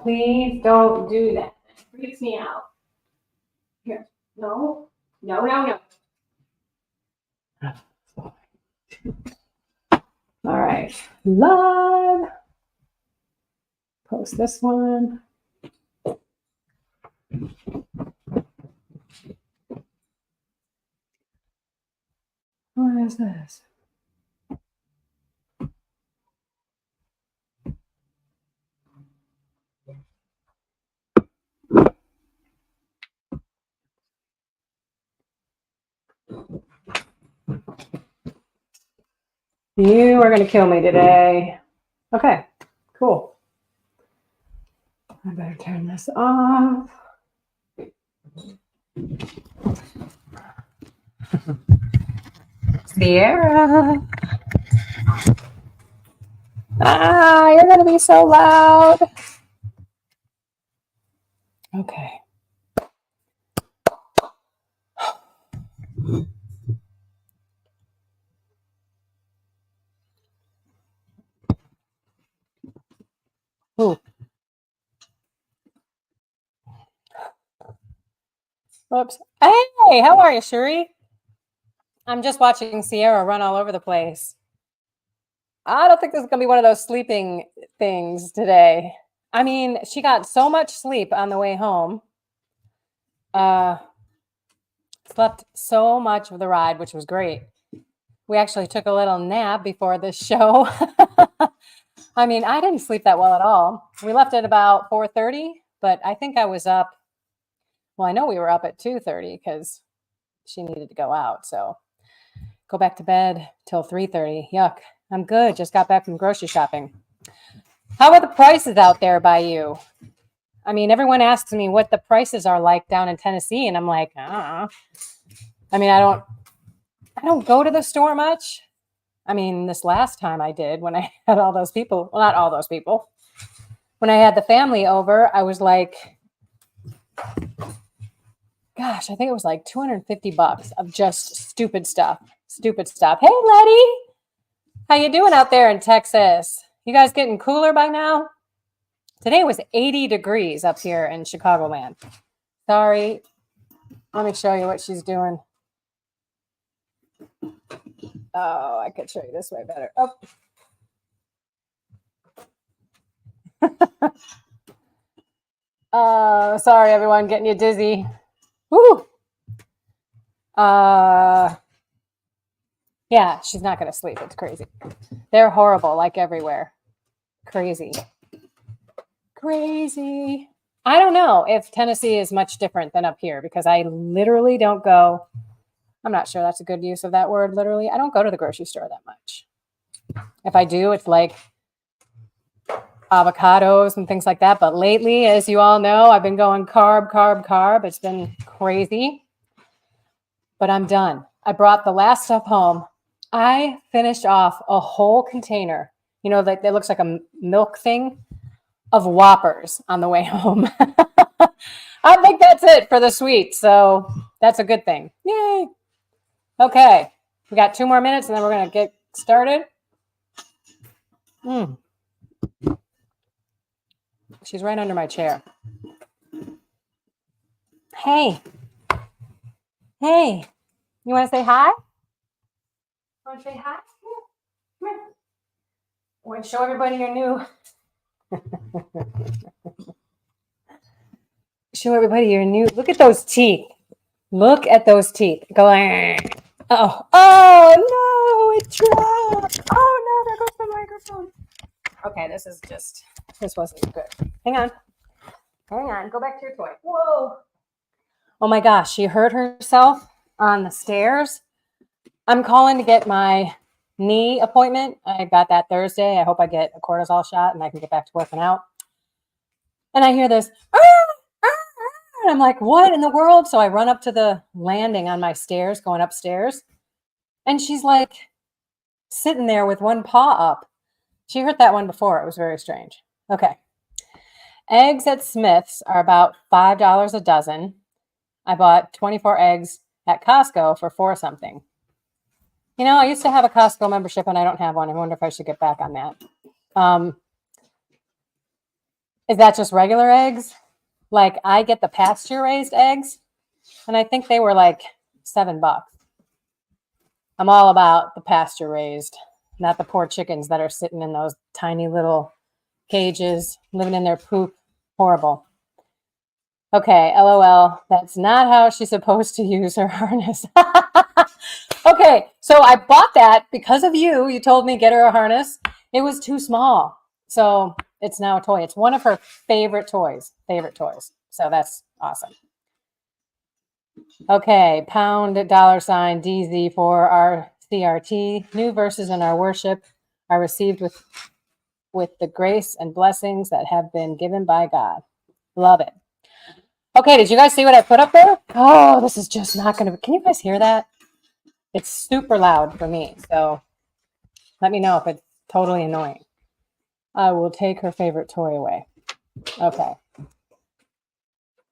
Please don't do that. It freaks me out. Here. No. No, no, no. All right. Live. Post this one. What is this? You are going to kill me today. Okay, cool. I better turn this off. Sierra. You're going to be so loud. Okay. Ooh. Whoops. Hey, how are you, Shuri? I'm just watching Sierra run all over the place. I don't think this is going to be one of those sleeping things today. I mean, she got so much sleep on the way home. Slept so much of the ride, which was great. We actually took a little nap before this show. I mean, I didn't sleep that well at all. We left at about 4:30, but I think I was up. Well, I know we were up at 2:30 because she needed to go out. So go back to bed till 3:30. Yuck. I'm good. Just got back from grocery shopping. How are the prices out there by you? I mean, everyone asks me what the prices are like down in Tennessee, and I'm like, I mean, I don't go to the store much. I mean, this last time I did when I had all those people, well, not all those people. When I had the family over, I was like, gosh, I think it was like $250 of just stupid stuff. Stupid stuff. Hey, Letty, how you doing out there in Texas? You guys getting cooler by now? Today was 80 degrees up here in Chicagoland. Sorry. Let me show you what she's doing. Oh, I could show you this way better. Oh. Sorry, everyone, getting you dizzy. Woo! Yeah, she's not going to sleep. It's crazy. They're horrible, like everywhere. Crazy. Crazy. I don't know if Tennessee is much different than up here because I literally don't go. I'm not sure that's a good use of that word, literally. I don't go to the grocery store that much. If I do, it's like avocados and things like that. But lately, as you all know, I've been going carb. It's been crazy. But I'm done. I brought the last stuff home. I finished off a whole container, you know, that looks like a milk thing of Whoppers on the way home. I think that's it for the sweet. So that's a good thing. Yay. Okay. We got 2 more minutes and then we're going to get started. She's right under my chair. Hey. Hey. You want to say hi? Want to say hi? Come here. I want to show everybody your new. Show everybody your new. Look at those teeth. Look at those teeth. Go. Oh no! It dropped. Oh no! There goes the microphone. Okay, this wasn't good. Hang on. Go back to your toy. Whoa. Oh my gosh, she hurt herself on the stairs. I'm calling to get my knee appointment. I got that Thursday. I hope I get a cortisol shot and I can get back to working out. And I hear this, and I'm like, what in the world? So I run up to the landing on my stairs, going upstairs. And she's like sitting there with one paw up. She hurt that one before. It was very strange. Okay. Eggs at Smith's are about $5 a dozen. I bought 24 eggs at Costco for $4 something. You know, I used to have a Costco membership and I don't have one. I wonder if I should get back on that. Is that just regular eggs? Like I get the pasture raised eggs, and I think they were like $7. I'm all about the pasture raised, not the poor chickens that are sitting in those tiny little cages, living in their poop. Horrible. Okay, LOL. That's not how she's supposed to use her harness. Okay, so I bought that because of you. You told me get her a harness. It was too small. So it's now a toy. It's one of her favorite toys. So that's awesome. Okay, pound $ DZ for our CRT. New verses in our worship are received with the grace and blessings that have been given by God. Love it. Okay, did you guys see what I put up there? Oh, this is just not going to... Can you guys hear that? It's super loud for me, so let me know if it's totally annoying. I will take her favorite toy away. Okay.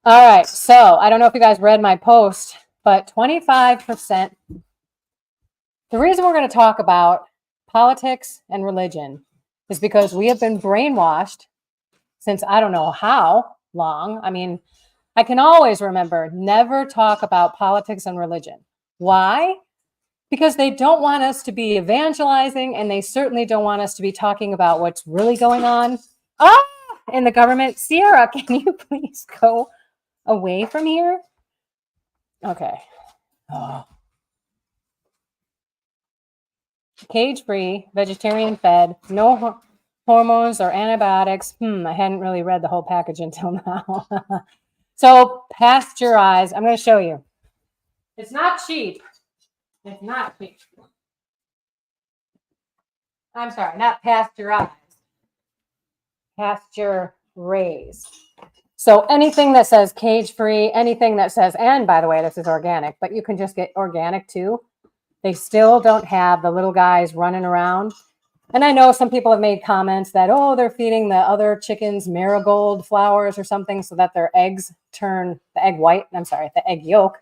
All right, so I don't know if you guys read my post, but 25%. The reason we're going to talk about politics and religion is because we have been brainwashed since I don't know how long. I mean, I can always remember never talk about politics and religion. Why? Because they don't want us to be evangelizing, and they certainly don't want us to be talking about what's really going on in the government. Sierra, can you please go away from here? Okay. Oh. Cage-free, vegetarian fed, no hormones or antibiotics. I hadn't really read the whole package until now. So pasteurized, I'm going to show you. It's not cheap. It's not cheap. I'm sorry, not pasteurized. Pasture raised. So anything that says cage-free, anything that says, and by the way, this is organic, but you can just get organic too. They still don't have the little guys running around. And I know some people have made comments that, oh, they're feeding the other chickens marigold flowers or something so that their eggs turn the egg white. I'm sorry, the egg yolk.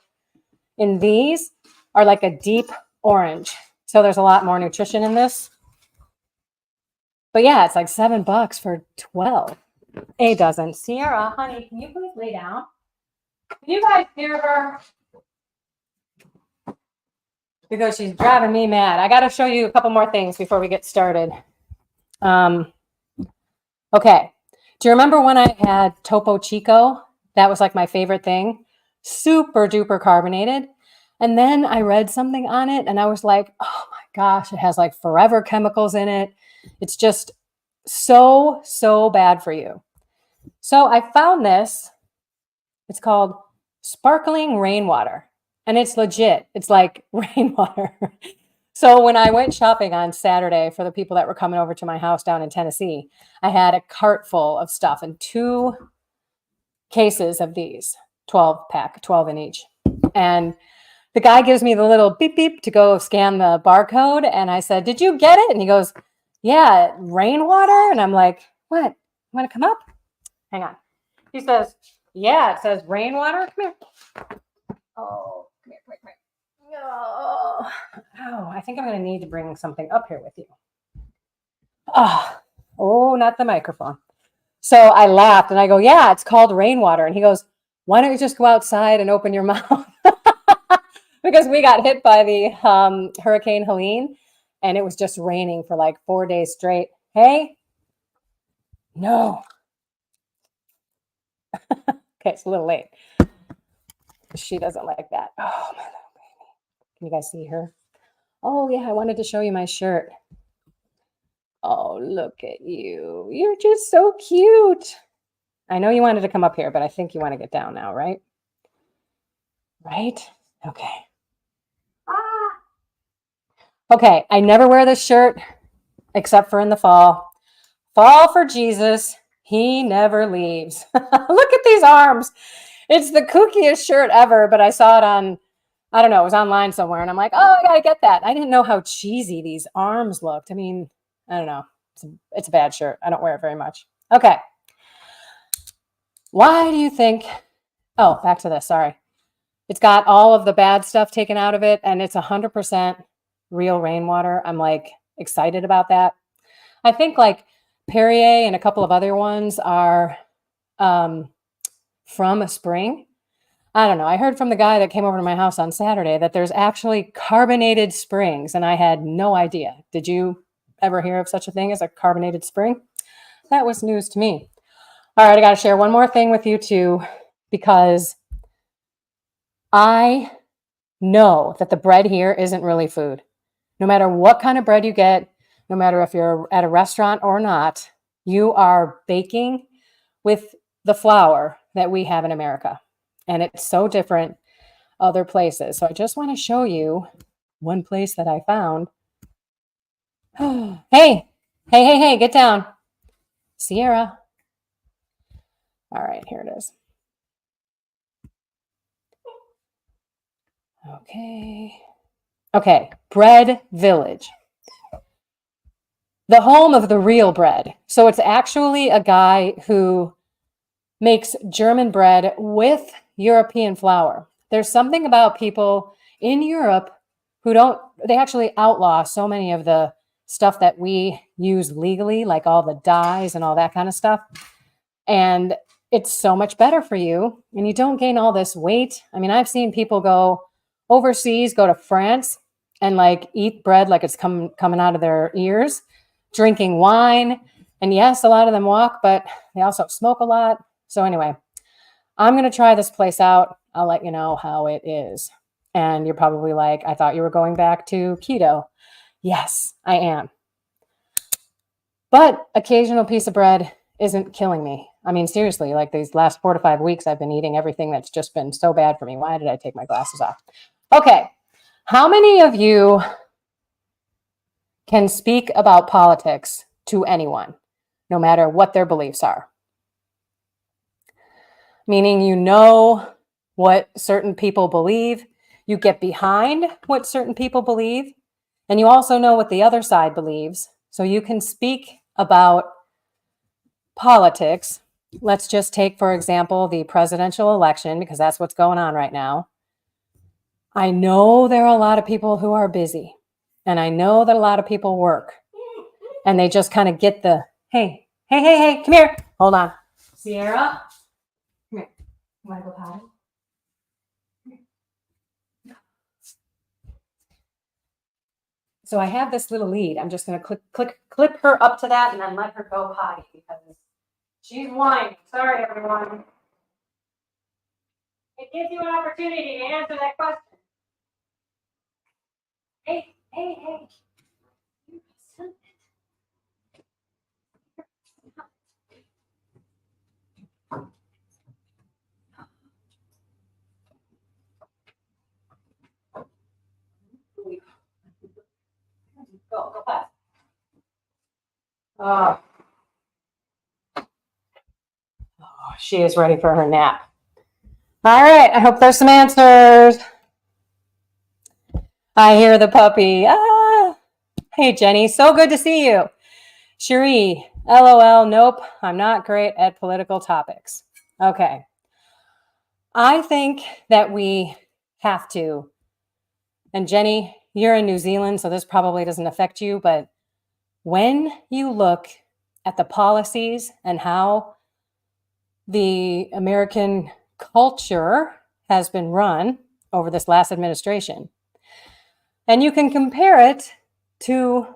In these are like a deep orange. So there's a lot more nutrition in this. But yeah, it's like $7 for 12. A dozen. Sierra, honey, can you please lay down? Can you guys hear her? Because she's driving me mad. I got to show you a couple more things before we get started. Okay. Do you remember when I had Topo Chico? That was like my favorite thing. Super duper carbonated. And then I read something on it and I was like, oh my gosh, it has like forever chemicals in it. It's just so bad for you. So I found this. It's called sparkling rainwater. And it's legit. It's like rainwater. So when I went shopping on Saturday for the people that were coming over to my house down in Tennessee, I had a cart full of stuff and 2 cases of these, 12-pack, 12 in each. And the guy gives me the little beep beep to go scan the barcode. And I said, did you get it? And he goes, yeah, rainwater. And I'm like, what? You want to come up? Hang on. He says, yeah, it says rainwater. Come here. Oh, come here, come here, come here. Oh, I think I'm going to need to bring something up here with you. Oh, not the microphone. So I laughed and I go, yeah, it's called rainwater. And he goes, why don't you just go outside and open your mouth? Because we got hit by the Hurricane Helene and it was just raining for like 4 days straight. Hey? No. Okay, it's a little late. She doesn't like that. Oh, my little baby. Can you guys see her? Oh, yeah, I wanted to show you my shirt. Oh, look at you. You're just so cute. I know you wanted to come up here, but I think you want to get down now, right? Right? Okay. Okay, I never wear this shirt except for in the fall. Fall for Jesus. He never leaves. Look at these arms. It's the kookiest shirt ever, but I saw it on, I don't know, it was online somewhere. And I'm like, oh, I got to get that. I didn't know how cheesy these arms looked. I mean, I don't know. It's a bad shirt. I don't wear it very much. Okay. Why do you think, oh, back to this, sorry. It's got all of the bad stuff taken out of it, and it's 100% real rainwater. I'm like excited about that. I think like Perrier and a couple of other ones are from a spring. I don't know. I heard from the guy that came over to my house on Saturday that there's actually carbonated springs, and I had no idea. Did you ever hear of such a thing as a carbonated spring? That was news to me. All right, I got to share one more thing with you too, because I know that the bread here isn't really food. No matter what kind of bread you get, no matter if you're at a restaurant or not, you are baking with the flour that we have in America. And it's so different other places. So I just want to show you one place that I found. Hey, get down. Sierra. All right, here it is. Okay, Bread Village. The home of the real bread. So it's actually a guy who makes German bread with European flour. There's something about people in Europe who they actually outlaw so many of the stuff that we use legally, like all the dyes and all that kind of stuff. And it's so much better for you, and you don't gain all this weight. I mean, I've seen people go overseas, go to France, and like eat bread like it's coming out of their ears, drinking wine. And yes, a lot of them walk, but they also smoke a lot. So anyway, I'm going to try this place out. I'll let you know how it is. And you're probably like, I thought you were going back to keto. Yes, I am. But occasional piece of bread isn't killing me. I mean, seriously, like these last 4 to 5 weeks, I've been eating everything that's just been so bad for me. Why did I take my glasses off? Okay. How many of you can speak about politics to anyone, no matter what their beliefs are? Meaning you know what certain people believe, you get behind what certain people believe, and you also know what the other side believes. So you can speak about politics. Let's just take, for example, the presidential election, because that's what's going on right now. I know there are a lot of people who are busy, and I know that a lot of people work, and they just kind of get the, hey, come here. Hold on. Sierra, come here. You want to go potty? So I have this little lead. I'm just going to clip her up to that and then let her go potty because she's whining. Sorry, everyone. It gives you an opportunity to answer that question. Hey. Go fast. Oh, she is ready for her nap. All right, I hope there's some answers. I hear the puppy. Hey, Jenny, so good to see you. Cherie, LOL, nope, I'm not great at political topics. Okay. I think that we have to, and Jenny, you're in New Zealand, so this probably doesn't affect you, but when you look at the policies and how the American culture has been run over this last administration, and you can compare it to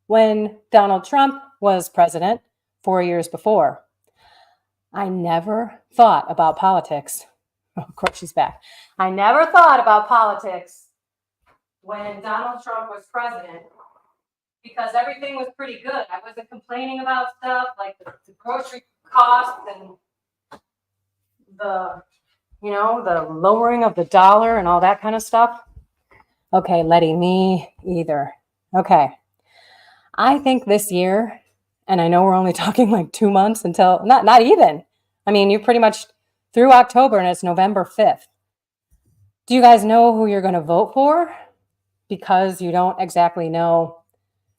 when Donald Trump was president 4 years before. I never thought about politics. Oh, of course, she's back. I never thought about politics when Donald Trump was president because everything was pretty good. I wasn't complaining about stuff like the grocery costs and the lowering of the dollar and all that kind of stuff. Okay, Letty, me either. Okay. I think this year, and I know we're only talking like 2 months until, not even. I mean, you're pretty much through October and it's November 5th. Do you guys know who you're going to vote for? Because you don't exactly know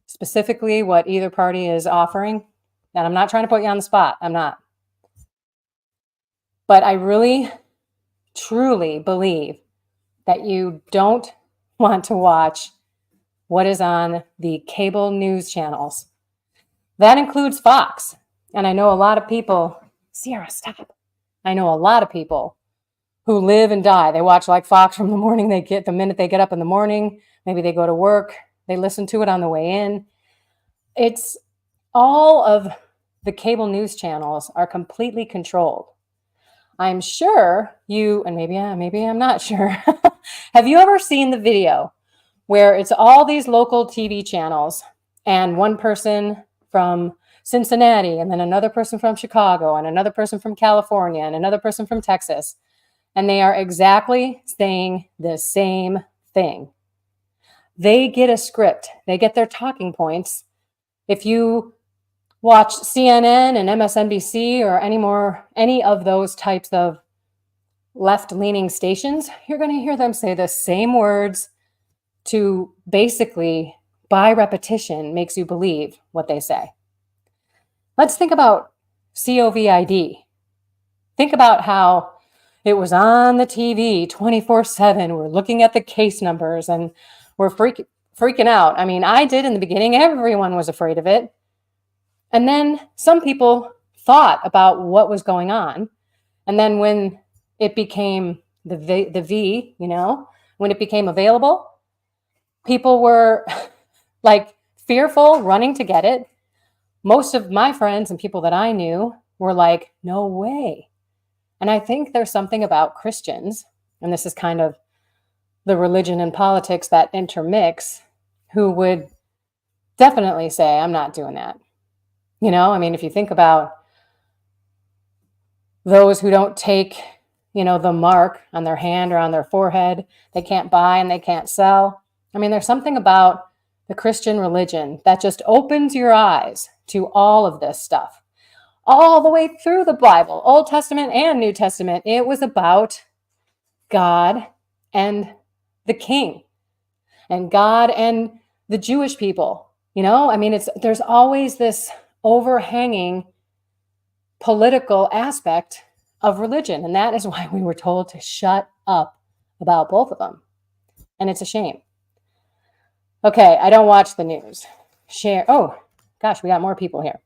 specifically what either party is offering. And I'm not trying to put you on the spot. I'm not. But I really, truly believe that you don't want to watch what is on the cable news channels. That includes Fox. And I know a lot of people Sierra, stop. I know a lot of people who live and die. They watch like Fox from the morning the minute they get up in the morning. Maybe they go to work. They listen to it on the way in. It's all of the cable news channels are completely controlled. I'm sure you, and maybe I'm not sure. Have you ever seen the video where it's all these local TV channels and one person from Cincinnati and then another person from Chicago and another person from California and another person from Texas, and they are exactly saying the same thing. They get a script. They get their talking points. If you watch CNN and MSNBC or any of those types of left-leaning stations, you're going to hear them say the same words to basically, by repetition, makes you believe what they say. Let's think about COVID. Think about how it was on the TV 24/7. We're looking at the case numbers and we're freaking out. I mean, I did in the beginning. Everyone was afraid of it. And then some people thought about what was going on. And then when it became the V, when it became available, people were like fearful, running to get it. Most of my friends and people that I knew were like, no way. And I think there's something about Christians, and this is kind of the religion and politics that intermix, who would definitely say, I'm not doing that. I mean, if you think about those who don't take, the mark on their hand or on their forehead, they can't buy and they can't sell. I mean, there's something about the Christian religion that just opens your eyes to all of this stuff. All the way through the Bible, Old Testament and New Testament, it was about God and the king and God and the Jewish people. I mean, there's always this overhanging political aspect of religion. And that is why we were told to shut up about both of them. And it's a shame. Okay, I don't watch the news. Share. Oh, gosh, we got more people here.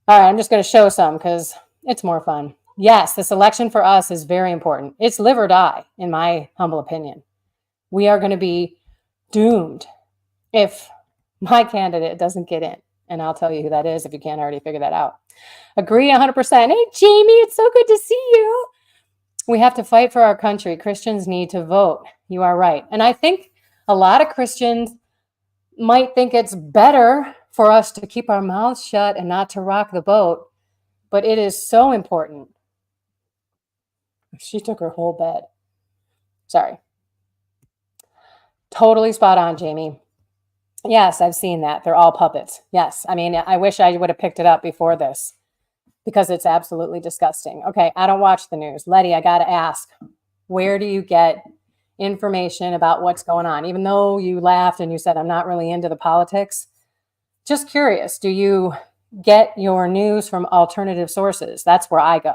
All right, I'm just going to show some because it's more fun. Yes, this election for us is very important. It's live or die, in my humble opinion. We are going to be doomed if my candidate doesn't get in. And I'll tell you who that is if you can't already figure that out. Agree 100%. Hey, Jamie, it's so good to see you. We have to fight for our country. Christians need to vote. You are right. And I think a lot of Christians might think it's better for us to keep our mouths shut and not to rock the boat. But it is so important. She took her whole bed. Sorry. Totally spot on, Jamie. Yes, I've seen that. They're all puppets. Yes. I mean, I wish I would have picked it up before this because it's absolutely disgusting. Okay, I don't watch the news. Letty, I got to ask, where do you get information about what's going on? Even though you laughed and you said, I'm not really into the politics. Just curious, do you get your news from alternative sources? That's where I go.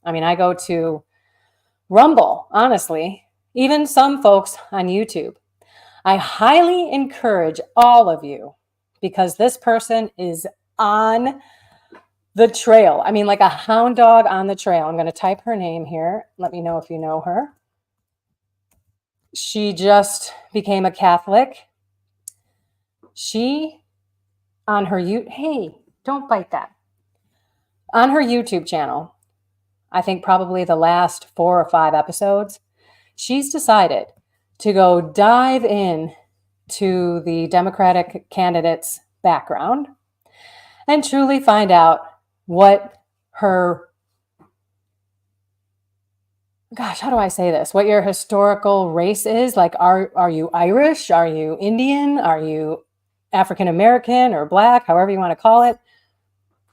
I mean, I go to Rumble, honestly, even some folks on YouTube. I highly encourage all of you because this person is on the trail. I mean, like a hound dog on the trail. I'm going to type her name here. Let me know if you know her. She just became a Catholic. She, on her hey, don't bite that. On her YouTube channel, I think probably the last 4 or 5 episodes, she's decided to go dive in to the Democratic candidate's background and truly find out what her, gosh, how do I say this? What your historical race is. Like, are you Irish? Are you Indian? Are you African American or Black? However you want to call it.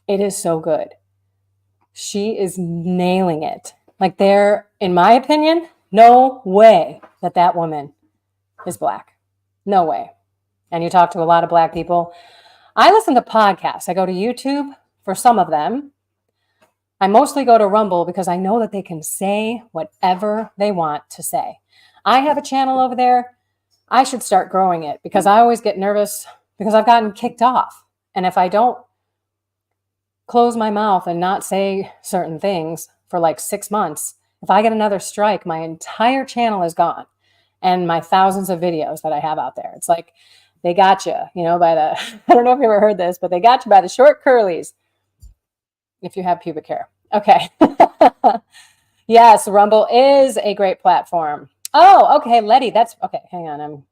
It is so good. She is nailing it. Like, there, in my opinion, no way that woman is Black. No way. And you talk to a lot of Black people. I listen to podcasts. I go to YouTube for some of them. I mostly go to Rumble because I know that they can say whatever they want to say. I have a channel over there. I should start growing it because I always get nervous because I've gotten kicked off. And if I don't close my mouth and not say certain things for like 6 months, if I get another strike, my entire channel is gone and my thousands of videos that I have out there. It's like they got you, by the, I don't know if you ever heard this, but they got you by the short curlies if you have pubic hair. Okay. Yes, Rumble is a great platform. Oh, okay, Letty, that's okay. Hang on, I'm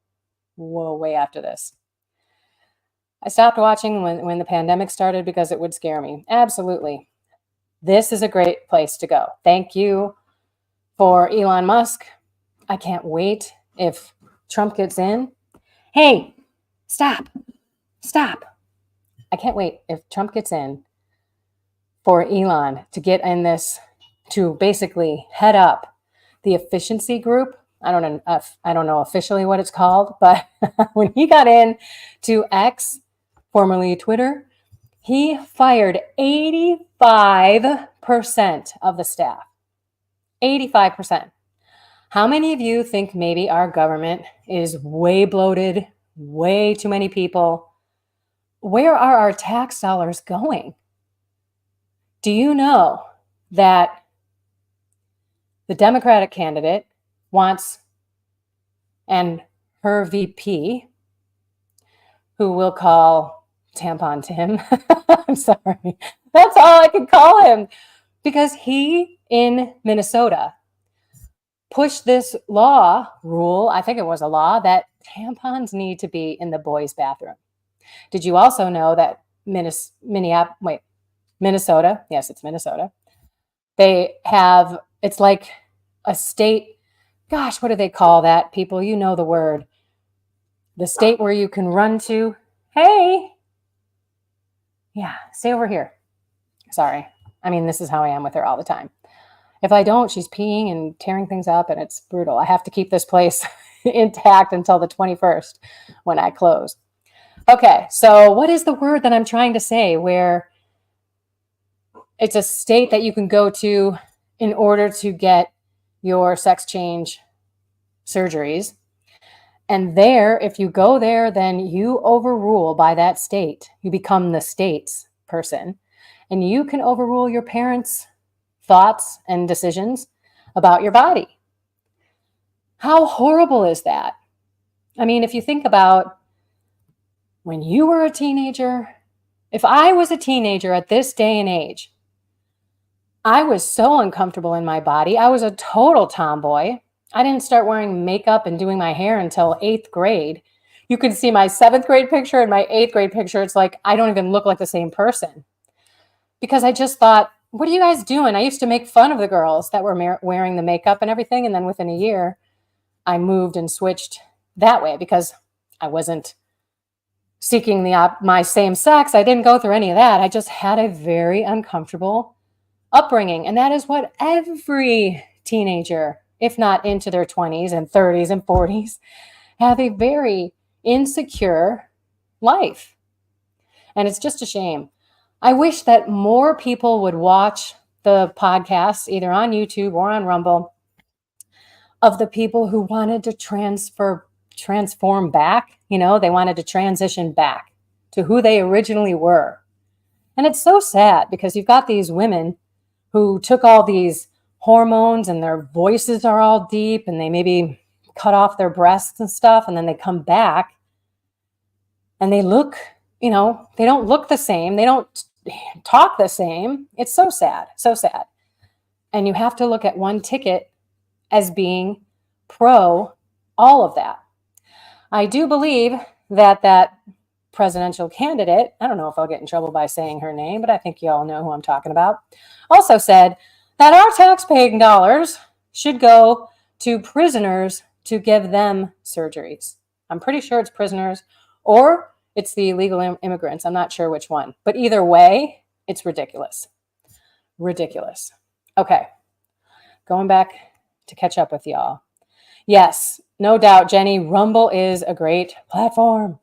way after this. I stopped watching when the pandemic started because it would scare me. Absolutely. This is a great place to go. Thank you for Elon Musk. I can't wait if Trump gets in. Hey, stop. I can't wait if Trump gets in for Elon to get in this, to basically head up the efficiency group. I don't know officially what it's called, but when he got in to X, formerly Twitter, he fired 85% of the staff. 85%. How many of you think maybe our government is way bloated, way too many people? Where are our tax dollars going? Do you know that the Democratic candidate wants, and her VP, who we'll call Tampon Tim. I'm sorry. That's all I can call him, because he in Minnesota pushed this rule, I think it was a law, that tampons need to be in the boys' bathroom. Did you also know that Minnesota, yes, it's Minnesota, they have, it's like a state, gosh, what do they call that, people? You know the word. The state where you can run to. Hey. Yeah, stay over here. Sorry. I mean, this is how I am with her all the time. If I don't, she's peeing and tearing things up, and it's brutal. I have to keep this place intact until the 21st when I close. Okay, so what is the word that I'm trying to say, where it's a state that you can go to in order to get your sex change surgeries? And there, if you go there, then you overrule by that state. You become the state's person, and you can overrule your parents' thoughts and decisions about your body. How horrible is that? I mean, if you think about when you were a teenager, if I was a teenager at this day and age, I was so uncomfortable in my body. I was a total tomboy. I didn't start wearing makeup and doing my hair until 8th grade. You can see my 7th grade picture and my 8th grade picture. It's like I don't even look like the same person, because I just thought, what are you guys doing? I used to make fun of the girls that were wearing the makeup and everything. And then within a year, I moved and switched that way because I wasn't seeking my same sex. I didn't go through any of that. I just had a very uncomfortable upbringing. And that is what every teenager, if not into their 20s and 30s and 40s, have a very insecure life. And it's just a shame. I wish that more people would watch the podcasts, either on YouTube or on Rumble, of the people who wanted to transform back. They wanted to transition back to who they originally were. And it's so sad, because you've got these women who took all these hormones and their voices are all deep, and they maybe cut off their breasts and stuff, and then they come back and they look, they don't look the same. They don't talk the same. It's so sad, so sad. And you have to look at one ticket as being pro all of that. I do believe that presidential candidate, I don't know if I'll get in trouble by saying her name, but I think you all know who I'm talking about, also said that our tax-paying dollars should go to prisoners to give them surgeries. I'm pretty sure it's prisoners, or it's the illegal immigrants. I'm not sure which one. But either way, it's ridiculous. Ridiculous. Okay. Going back to catch up with y'all. Yes, no doubt, Jenny, Rumble is a great platform.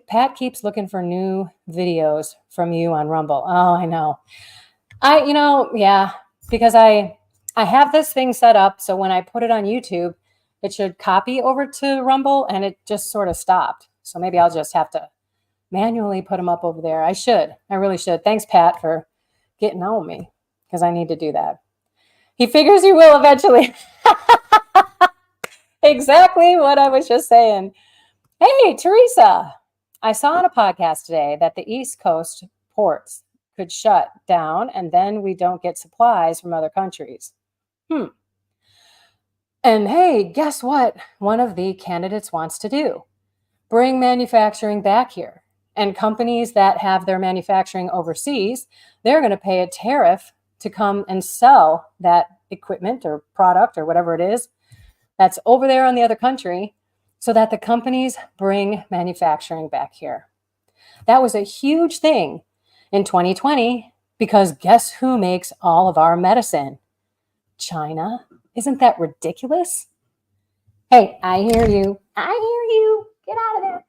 Pat keeps looking for new videos from you on Rumble. Oh, I know. Yeah, because I have this thing set up, so when I put it on YouTube, it should copy over to Rumble, and it just sort of stopped. So maybe I'll just have to manually put them up over there. I really should. Thanks, Pat, for getting on me because I need to do that. He figures he will eventually. Exactly what I was just saying. Hey, Teresa, I saw on a podcast today that the East Coast ports could shut down and then we don't get supplies from other countries. And hey, guess what? One of the candidates wants to do bring manufacturing back here. And companies that have their manufacturing overseas, they're going to pay a tariff to come and sell that equipment or product or whatever it is that's over there in the other country so that the companies bring manufacturing back here. That was a huge thing in 2020 because guess who makes all of our medicine? China. Isn't that ridiculous? Hey, I hear you. I hear you. Get out of there.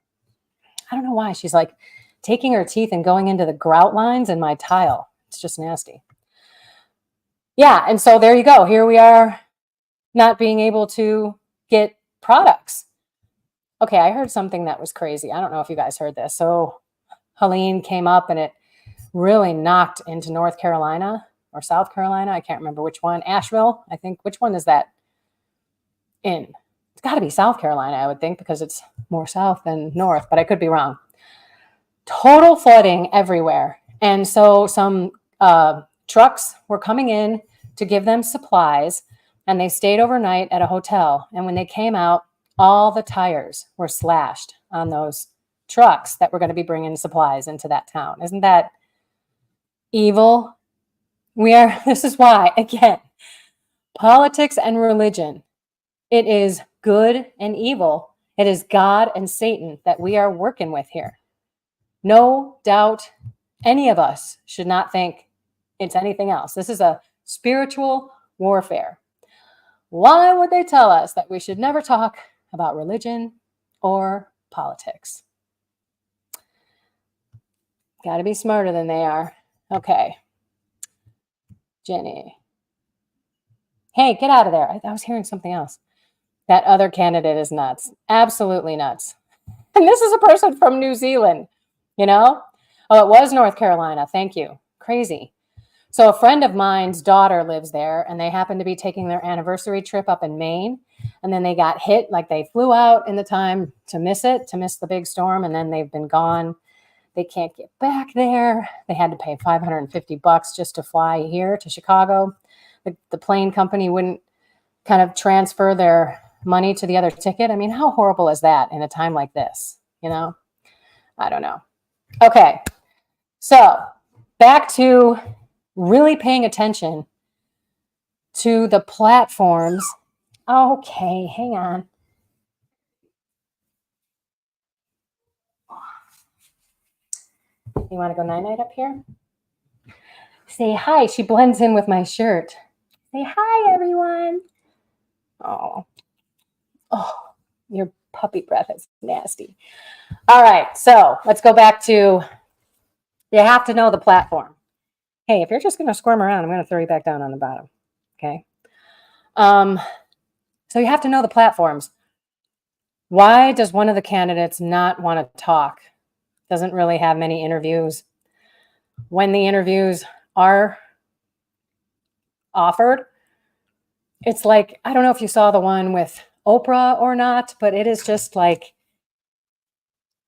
I don't know why. She's like taking her teeth and going into the grout lines in my tile. It's just nasty. Yeah, and so there you go. Here we are not being able to get products. Okay, I heard something that was crazy. I don't know if you guys heard this. So Helene came up and it really knocked into North Carolina or South Carolina. I can't remember which one. Asheville, I think. Which one is that in? It's got to be South Carolina, I would think, because it's more south than north, but I could be wrong. Total flooding everywhere. And so some trucks were coming in to give them supplies, and they stayed overnight at a hotel. And when they came out, all the tires were slashed on those trucks that were going to be bringing supplies into that town. Isn't that evil? This is why, again, politics and religion. It is good and evil. It is God and Satan that we are working with here. No doubt any of us should not think it's anything else. This is a spiritual warfare. Why would they tell us that we should never talk about religion or politics? Got to be smarter than they are. Okay. Jenny. Hey, get out of there. I was hearing something else. That other candidate is nuts. Absolutely nuts. And this is a person from New Zealand, you know? Oh, it was North Carolina. Thank you. Crazy. So a friend of mine's daughter lives there, and they happened to be taking their anniversary trip up in Maine. And then they got hit, like they flew out in the time to miss the big storm, and then they've been gone. They can't get back there. They had to pay $550 just to fly here to Chicago. The plane company wouldn't kind of transfer their money to the other ticket. I mean, how horrible is that in a time like this? You know, I don't know. Okay, so back to really paying attention to the platforms. Okay, hang on. You want to go night-night up here? Say hi. She blends in with my shirt. Say hi, everyone. Oh, your puppy breath is nasty. All right, so let's go back to, you have to know the platform. Hey, if you're just going to squirm around, I'm going to throw you back down on the bottom. Okay. So you have to know the platforms. Why does one of the candidates not want to talk? Doesn't really have many interviews. When the interviews are offered, it's like, I don't know if you saw the one with Oprah or not, but it is just like,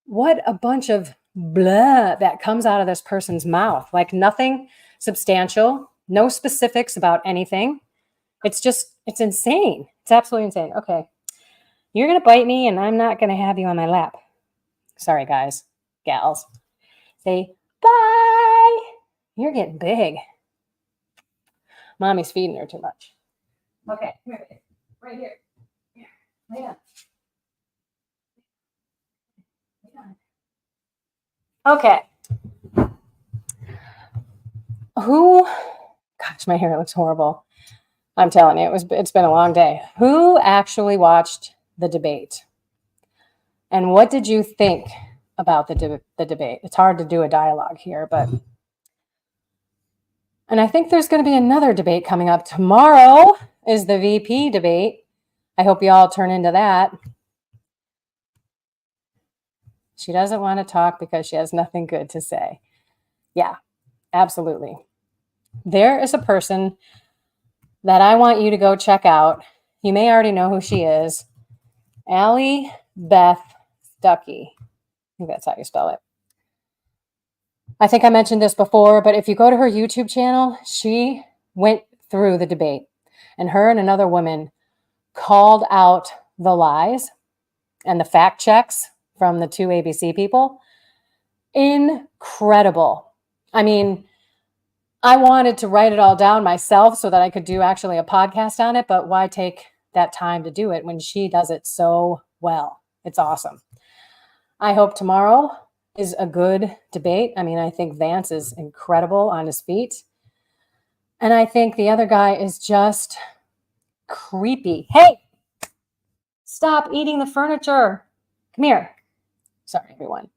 what a bunch of blah that comes out of this person's mouth. Like nothing substantial, no specifics about anything. It's insane. It's absolutely insane. Okay. You're going to bite me and I'm not going to have you on my lap. Sorry, guys, gals. Say bye. You're getting big. Mommy's feeding her too much. Okay, come here. Right here. Lay down. Okay. Gosh, my hair looks horrible. I'm telling you, it's been a long day. Who actually watched the debate? And what did you think about the debate? It's hard to do a dialogue here, and I think there's going to be another debate coming up. Tomorrow is the VP debate. I hope you all turn into that. She doesn't want to talk because she has nothing good to say. Yeah, absolutely. There is a person that I want you to go check out. You may already know who she is. Allie Beth Stuckey. I think that's how you spell it. I think I mentioned this before, but if you go to her YouTube channel, she went through the debate, and her and another woman called out the lies and the fact checks from the two ABC people. Incredible. I mean, I wanted to write it all down myself so that I could do actually a podcast on it, but why take that time to do it when she does it so well? It's awesome. I hope tomorrow is a good debate. I mean, I think Vance is incredible on his feet. And I think the other guy is just creepy. Hey, stop eating the furniture. Come here. Sorry, everyone.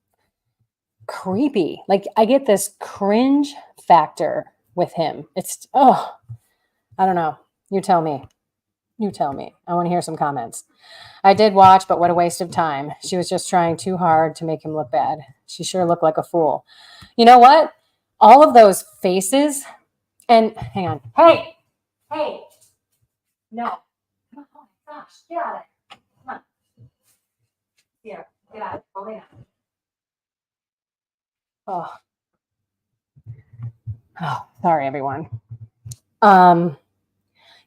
Creepy. Like, I get this cringe factor with him. It's, I don't know. You tell me. You tell me. I want to hear some comments. I did watch, but what a waste of time. She was just trying too hard to make him look bad. She sure looked like a fool. You know what? All of those faces, and hang on. Hey, no. Oh my gosh, get out of it. Come on. Here, get out of it. Go lay down. Oh, sorry, everyone.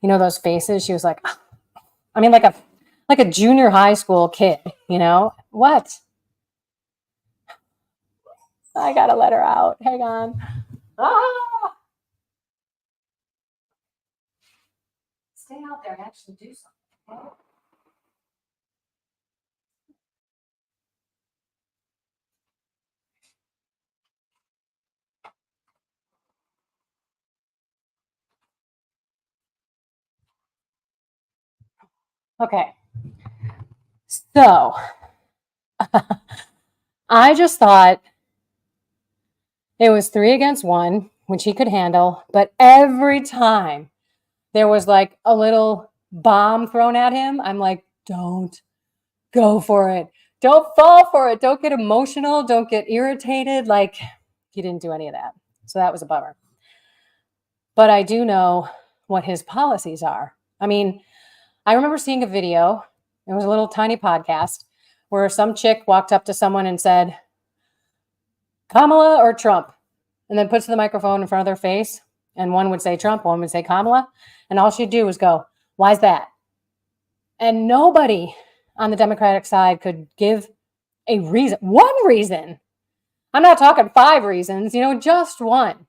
You know those faces? She was like, I mean, like a junior high school kid, you know? What? I gotta let her out. Hang on. Ah! Stay out there and actually do something. Okay. So I just thought it was 3 against 1, which he could handle, but every time there was like a little bomb thrown at him, I'm like, don't go for it. Don't fall for it. Don't get emotional. Don't get irritated. Like, he didn't do any of that. So that was a bummer. But I do know what his policies are. I mean, I remember seeing a video, it was a little tiny podcast, where some chick walked up to someone and said, Kamala or Trump? And then puts the microphone in front of their face. And one would say Trump, one would say Kamala. And all she'd do was go, why's that? And nobody on the Democratic side could give a reason, one reason. I'm not talking 5 reasons, just one.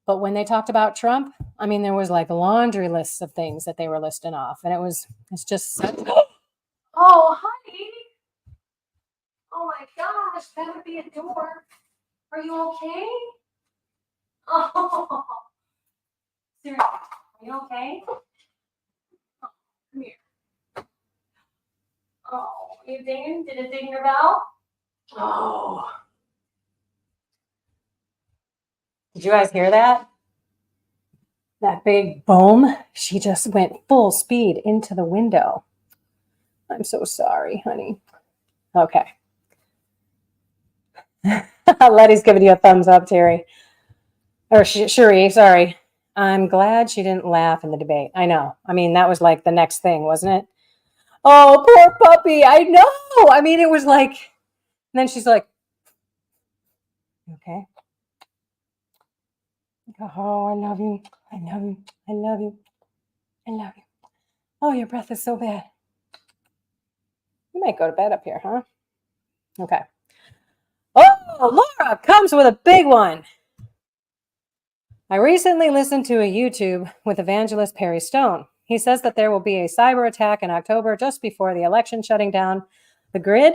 But when they talked about Trump, I mean, there was like laundry lists of things that they were listing off. And it's just such. Oh, honey. Oh my gosh, that would be a door. Are you okay? Oh, seriously, are you okay? Oh, come here. Oh, you dinging? Did it ding your bell? Oh. Did you guys hear that? That big boom? She just went full speed into the window. I'm so sorry, honey. Okay. Letty's giving you a thumbs up, Terry. Or Cherie, sorry. I'm glad she didn't laugh in the debate. I know. I mean, that was like the next thing, wasn't it? Oh, poor puppy. I know. I mean, it was like, and then she's like, okay. Oh, I love you. I love you. I love you. I love you. Oh, your breath is so bad. You might go to bed up here, huh? Okay. Oh, Laura comes with a big one. I recently listened to a YouTube with evangelist Perry Stone. He says that there will be a cyber attack in October just before the election, shutting down the grid,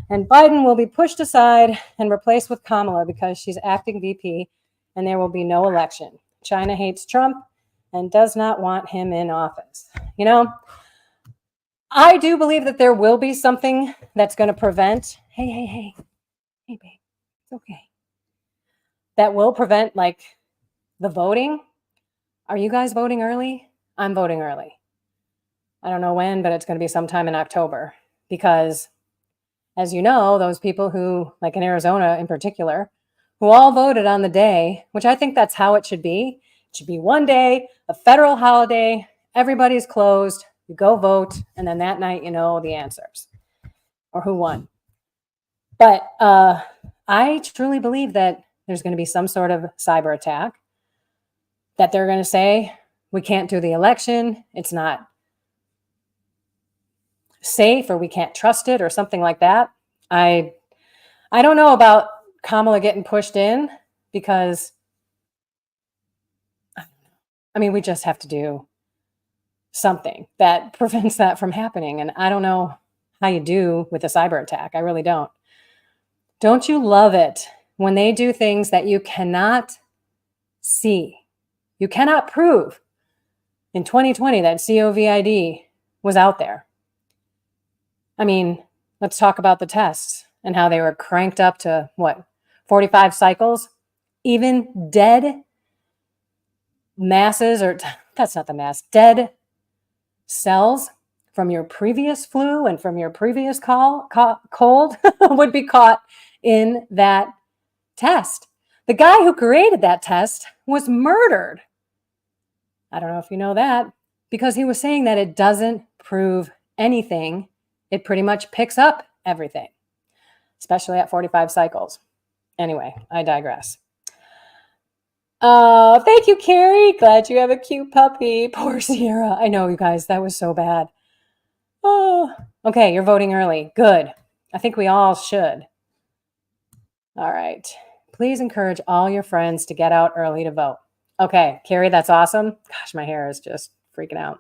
and Biden will be pushed aside and replaced with Kamala because she's acting VP, and there will be no election. China hates Trump and does not want him in office. I do believe that there will be something that's going to prevent, hey, babe, it's okay. That will prevent like the voting. Are you guys voting early? I'm voting early. I don't know when, but it's going to be sometime in October because, as you know, those people who, like in Arizona in particular, who all voted on the day, which I think that's how it should be, It should be one day, a federal holiday, everybody's closed, you go vote, and then that night you know the answers or who won. But I truly believe that there's going to be some sort of cyber attack, that they're going to say, we can't do the election, it's not safe, or we can't trust it, or something like that. I don't know about Kamala getting pushed in, because I mean, we just have to do something that prevents that from happening. And I don't know how you do with a cyber attack. I really don't. Don't you love it when they do things that you cannot see, you cannot prove? In 2020, that COVID was out there. I mean, let's talk about the tests and how they were cranked up to what, 45 cycles? Even dead masses, or that's not the mass, dead cells from your previous flu and from your previous cold would be caught in that test. The guy who created that test was murdered. I don't know if you know that, because he was saying that it doesn't prove anything. It pretty much picks up everything, especially at 45 cycles. Anyway, I digress. Thank you, Carrie. Glad you have a cute puppy. Poor Sierra. I know, you guys, that was so bad. Oh, okay, you're voting early. Good. I think we all should. All right. Please encourage all your friends to get out early to vote. Okay, Carrie, that's awesome. Gosh, my hair is just freaking out.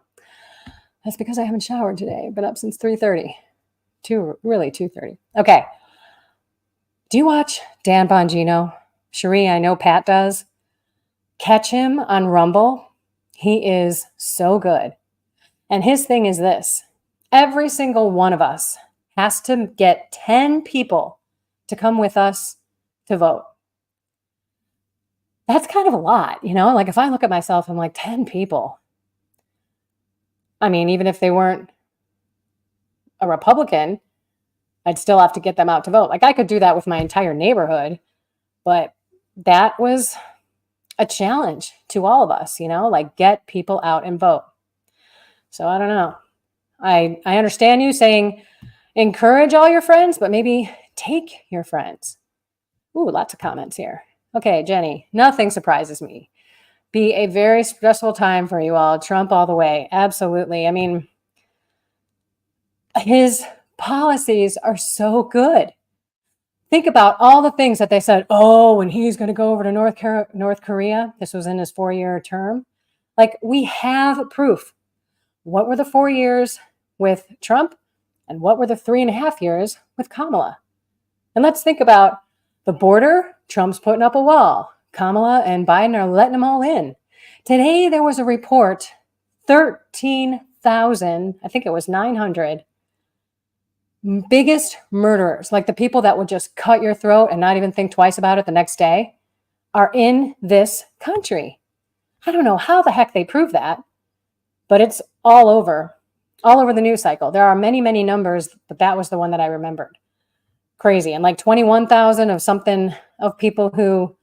That's because I haven't showered today. Been up since 3:30. 2:30. Okay. Do you watch Dan Bongino? Cherie, I know Pat does. Catch him on Rumble. He is so good. And his thing is this: every single one of us has to get 10 people to come with us to vote. That's kind of a lot, you know? Like, if I look at myself, I'm like, 10 people. I mean, even if they weren't a Republican, I'd still have to get them out to vote. Like, I could do that with my entire neighborhood, but that was a challenge to all of us, you know, like, get people out and vote. So I don't know. I understand you saying encourage all your friends, but maybe take your friends. Ooh, lots of comments here. Okay, Jenny, nothing surprises me. Be a very stressful time for you all. Trump all the way. Absolutely. I mean, his policies are so good. Think about all the things that they said. Oh, when he's going to go over to North Korea. This was in his 4-year term. Like, we have proof. What were the 4 years with Trump, and what were the 3.5 years with Kamala? And let's think about the border. Trump's putting up a wall. Kamala and Biden are letting them all in. Today, there was a report, 13,000, I think it was 900, biggest murderers, like the people that would just cut your throat and not even think twice about it the next day, are in this country. I don't know how the heck they prove that, but it's all over the news cycle. There are many, many numbers, but that was the one that I remembered. Crazy. And like 21,000 of something of people who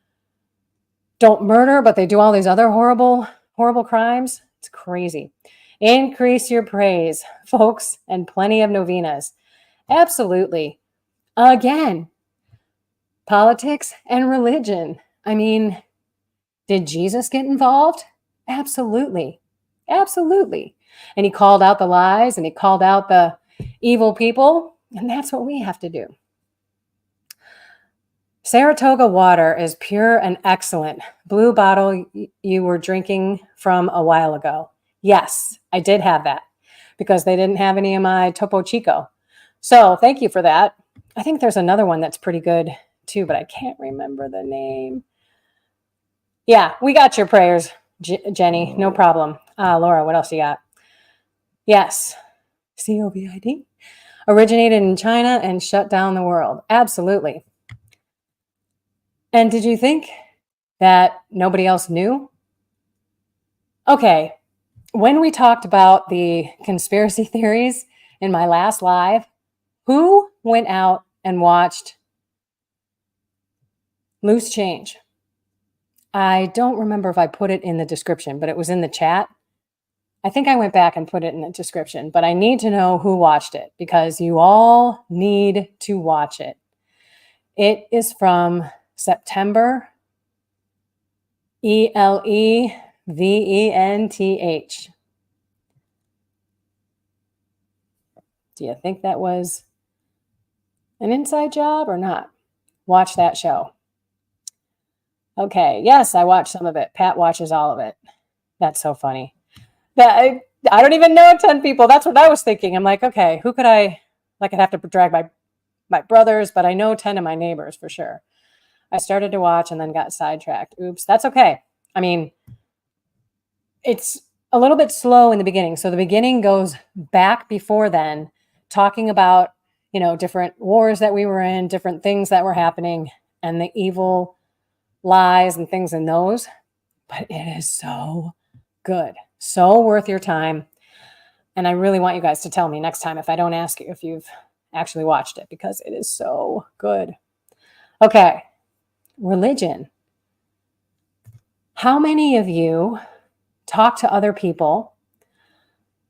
don't murder, but they do all these other horrible, horrible crimes. It's crazy. Increase your praise, folks, and plenty of novenas. Absolutely. Again, politics and religion. I mean, did Jesus get involved? Absolutely. Absolutely. And he called out the lies, and he called out the evil people. And that's what we have to do. Saratoga water is pure and excellent. Blue bottle you were drinking from a while ago. Yes, I did have that because they didn't have any of my Topo Chico. So thank you for that. I think there's another one that's pretty good too, but I can't remember the name. Yeah, we got your prayers, Jenny. No problem. Laura, what else you got? Yes, COVID originated in China and shut down the world. Absolutely. And did you think that nobody else knew? Okay, when we talked about the conspiracy theories in my last live, who went out and watched Loose Change? I don't remember if I put it in the description, but it was in the chat. I think I went back and put it in the description, but I need to know who watched it because you all need to watch it. It is from September, Eleventh. Do you think that was an inside job or not? Watch that show. Okay, yes, I watched some of it. Pat watches all of it. That's so funny. I don't even know 10 people. That's what I was thinking. I'm like, okay, who could I'd have to drag my brothers, but I know 10 of my neighbors for sure. I started to watch and then got sidetracked. Oops, that's okay. I mean, it's a little bit slow in the beginning. So the beginning goes back before then, talking about, different wars that we were in, different things that were happening, and the evil lies and things in those. But it is so good, so worth your time. And I really want you guys to tell me next time if I don't ask you if you've actually watched it because it is so good. Okay, religion. How many of you talk to other people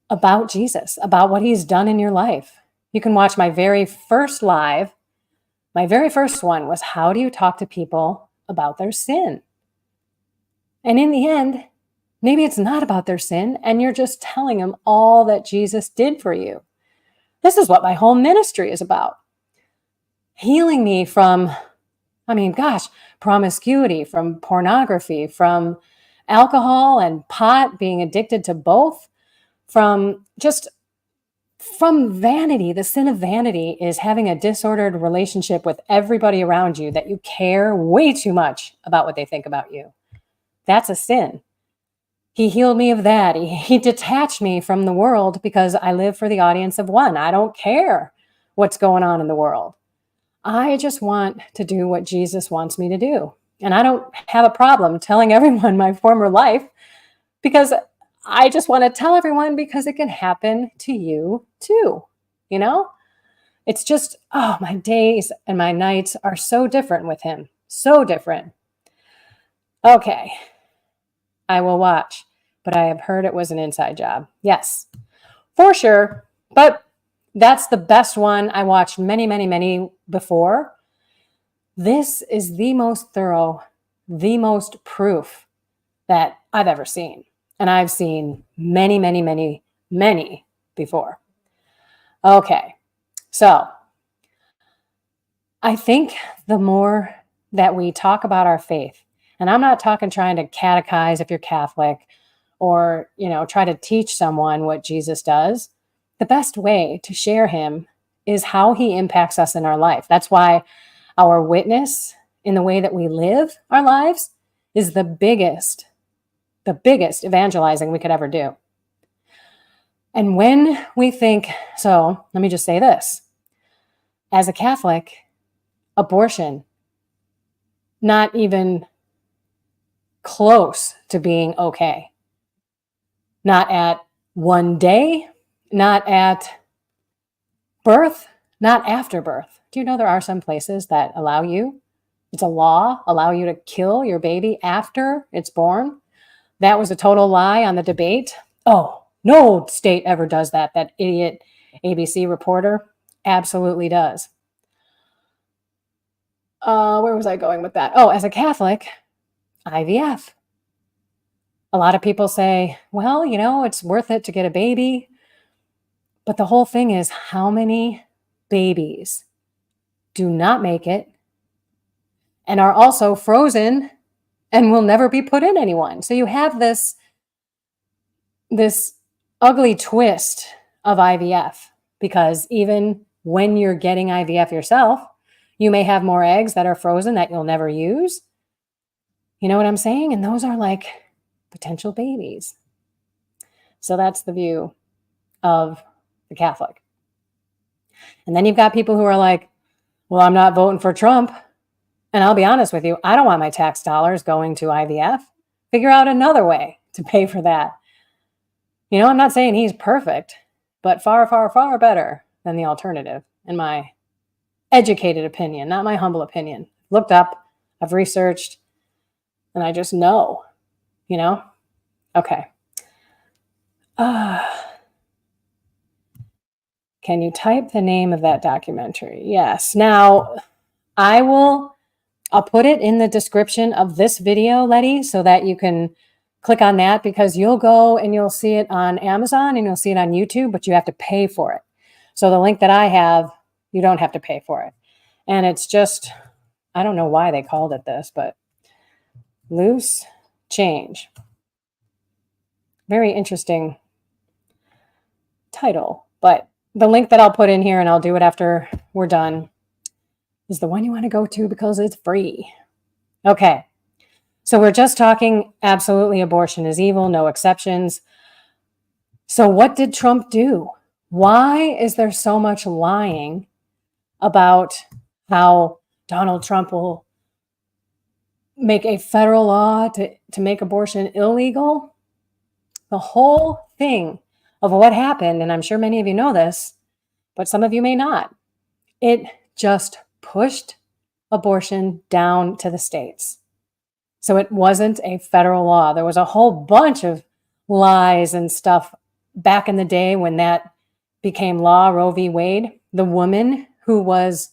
about Jesus, about what he's done in your life? You can watch my very first live. My very first one was how do you talk to people about their sin? And in the end, maybe it's not about their sin and you're just telling them all that Jesus did for you. This is what my whole ministry is about. Healing me from, promiscuity, from pornography, from alcohol and pot, being addicted to both, from vanity. The sin of vanity is having a disordered relationship with everybody around you that you care way too much about what they think about you. That's a sin. He healed me of that. He detached me from the world because I live for the audience of one. I don't care what's going on in the world. I just want to do what Jesus wants me to do. And I don't have a problem telling everyone my former life because I just want to tell everyone because it can happen to you too. It's just, my days and my nights are so different with him. So different. Okay. I will watch, but I have heard it was an inside job. Yes, for sure. But that's the best one. I watched many, many, many before. This is the most thorough, the most proof that I've ever seen. And I've seen many, many, many, many before. Okay, so I think the more that we talk about our faith, and I'm not talking trying to catechize if you're Catholic or, try to teach someone what Jesus does. The best way to share him is how he impacts us in our life. That's why our witness in the way that we live our lives is the biggest evangelizing we could ever do. And when we think, so let me just say this, as a Catholic, abortion, not even close to being okay. Not at one day, not at birth, not after birth. Do you know there are some places that allow you, it's a law, allow you to kill your baby after it's born? That was a total lie on the debate. Oh, no state ever does that. That idiot ABC reporter absolutely does. Where was I going with that? Oh, as a Catholic, IVF. A lot of people say, well, it's worth it to get a baby. But the whole thing is how many babies do not make it and are also frozen and will never be put in anyone. So you have this ugly twist of IVF because even when you're getting IVF yourself, you may have more eggs that are frozen that you'll never use. You know what I'm saying? And those are like potential babies. So that's the view of the Catholic. And then you've got people who are like, well, I'm not voting for Trump. And I'll be honest with you, I don't want my tax dollars going to IVF. Figure out another way to pay for that. I'm not saying he's perfect, but far, far, far better than the alternative, in my educated opinion, not my humble opinion. Looked up, I've researched. And I just know, you know? Okay. Can you type the name of that documentary? Yes. Now, I'll put it in the description of this video, Letty, so that you can click on that, because you'll go and you'll see it on Amazon and you'll see it on YouTube, but you have to pay for it. So the link that I have, you don't have to pay for it. And it's just, I don't know why they called it this, but Loose Change. Very interesting title, but the link that I'll put in here, and I'll do it after we're done, is the one you want to go to because it's free. Okay. So we're just talking absolutely abortion is evil, no exceptions. So what did Trump do? Why is there so much lying about how Donald Trump will make a federal law to make abortion illegal? The whole thing of what happened, and I'm sure many of you know this, but some of you may not, it just pushed abortion down to the states. So it wasn't a federal law. There was a whole bunch of lies and stuff back in the day when that became law, Roe v. Wade. The woman who was,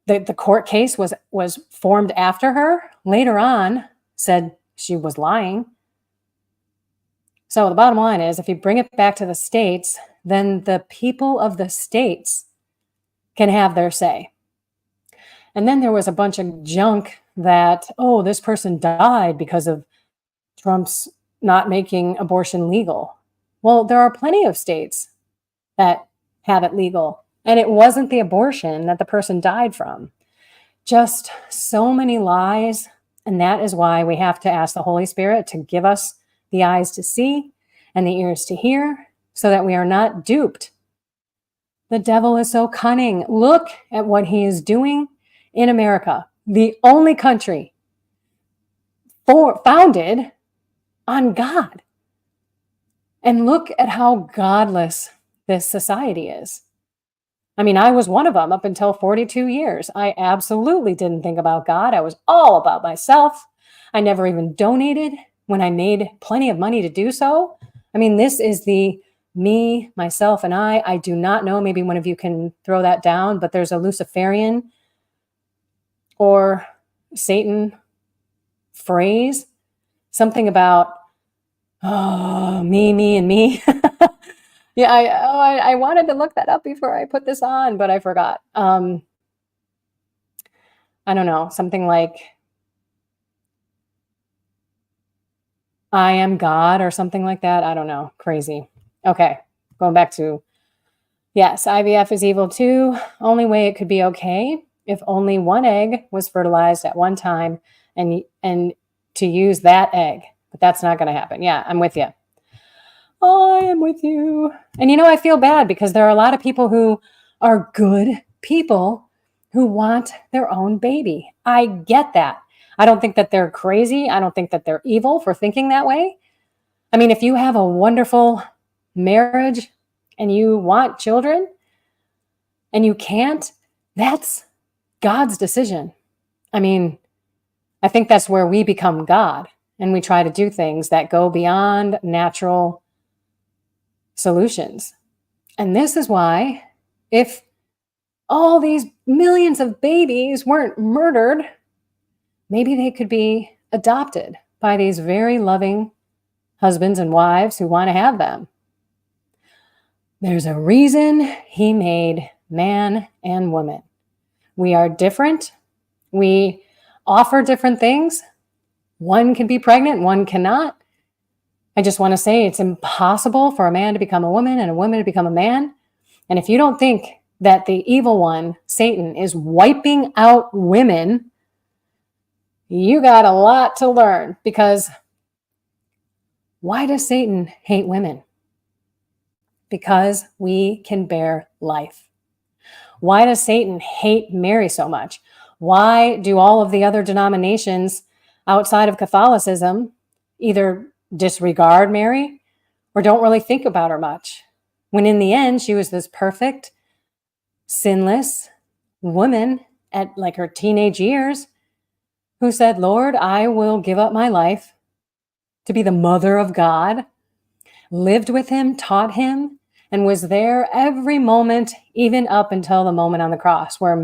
the court case was formed after her, later on said she was lying. So the bottom line is, if you bring it back to the states, then the people of the states can have their say. And then there was a bunch of junk that, oh, this person died because of Trump's not making abortion legal. Well, there are plenty of states that have it legal, and it wasn't the abortion that the person died from. Just so many lies, and that is why we have to ask the Holy Spirit to give us the eyes to see and the ears to hear, so that we are not duped. The devil is so cunning. Look at what he is doing in America, the only country founded on God. And look at how godless this society is. I mean, I was one of them up until 42 years. I absolutely didn't think about God. I was all about myself. I never even donated when I made plenty of money to do so. I mean, this is the me, myself, and I do not know. Maybe one of you can throw that down, but there's a Luciferian or Satan phrase, something about, oh, me, and me. Yeah, I wanted to look that up before I put this on, but I forgot. I don't know, something like, I am God or something like that. I don't know. Crazy. Okay, going back to, yes, IVF is evil too. Only way it could be okay if only one egg was fertilized at one time, and to use that egg. But that's not going to happen. Yeah, I'm with you. I am with you. And I feel bad because there are a lot of people who are good people who want their own baby. I get that. I don't think that they're crazy. I don't think that they're evil for thinking that way. I mean, if you have a wonderful marriage and you want children and you can't, that's God's decision. I mean, I think that's where we become God and we try to do things that go beyond natural solutions. And this is why, if all these millions of babies weren't murdered, maybe they could be adopted by these very loving husbands and wives who want to have them. There's a reason he made man and woman. We are different. We offer different things. One can be pregnant, one cannot. I just want to say it's impossible for a man to become a woman and a woman to become a man. And if you don't think that the evil one, Satan, is wiping out women, you got a lot to learn. Because why does Satan hate women? Because we can bear life. Why does Satan hate Mary so much? Why do all of the other denominations outside of Catholicism either disregard Mary or don't really think about her much, when in the end she was this perfect, sinless woman at like her teenage years? who said, Lord, I will give up my life to be the mother of God, lived with him, taught him, and was there every moment, even up until the moment on the cross, where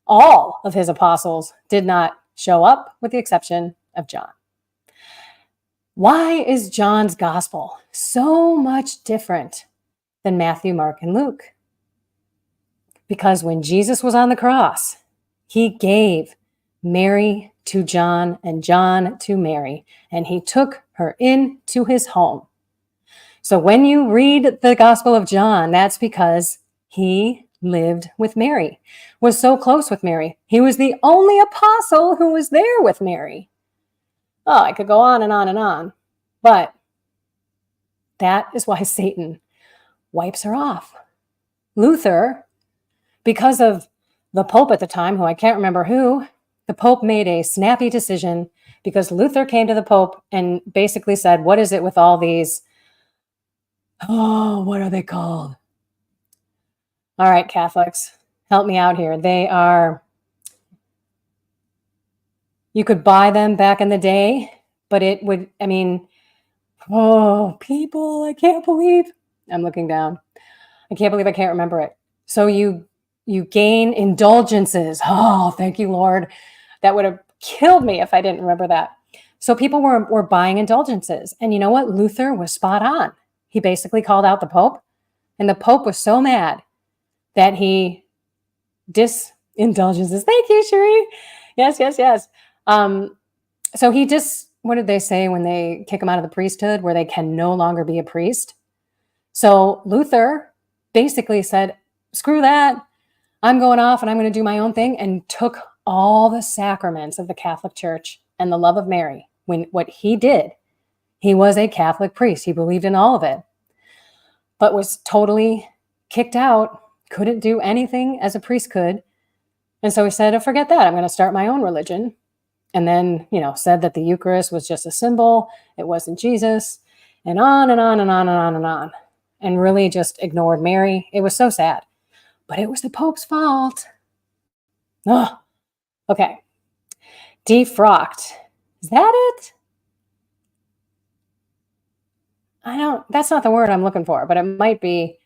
all of his apostles did not show up, with the exception of John. Why is John's gospel so much different than Matthew, Mark, and Luke? Because when Jesus was on the cross, he gave Mary to John and John to Mary, and he took her into his home. So when you read the Gospel of John, that's because he lived with Mary, was so close with Mary. He was the only apostle who was there with Mary. Oh, I could go on and on and on, but that is why Satan wipes her off. Luther, because of the Pope at the time, who I can't remember who, the Pope made a snappy decision because Luther came to the Pope and basically said, what is it with all these, what are they called? All right, Catholics, help me out here. They are, you could buy them back in the day, but it would, people, I can't believe, I'm looking down. I can't believe I can't remember it. So you gain indulgences. Oh, thank you, Lord. That would have killed me if I didn't remember that. So people were buying indulgences. And you know what? Luther was spot on. He basically called out the Pope, and the Pope was so mad that he indulgences. Thank you, Cherie. Yes. So he what did they say when they kick him out of the priesthood, where they can no longer be a priest? So Luther basically said, screw that. I'm going off and I'm going to do my own thing, and took all the sacraments of the Catholic Church and the love of Mary. What he did, he was a Catholic priest. He believed in all of it, but was totally kicked out, couldn't do anything as a priest could. And so he said, oh, forget that. I'm going to start my own religion. And then, said that the Eucharist was just a symbol. It wasn't Jesus, and on and on and on and on and on. And really just ignored Mary. It was so sad. But it was the Pope's fault. Oh, okay. Defrocked. Is that it? That's not the word I'm looking for, but it might be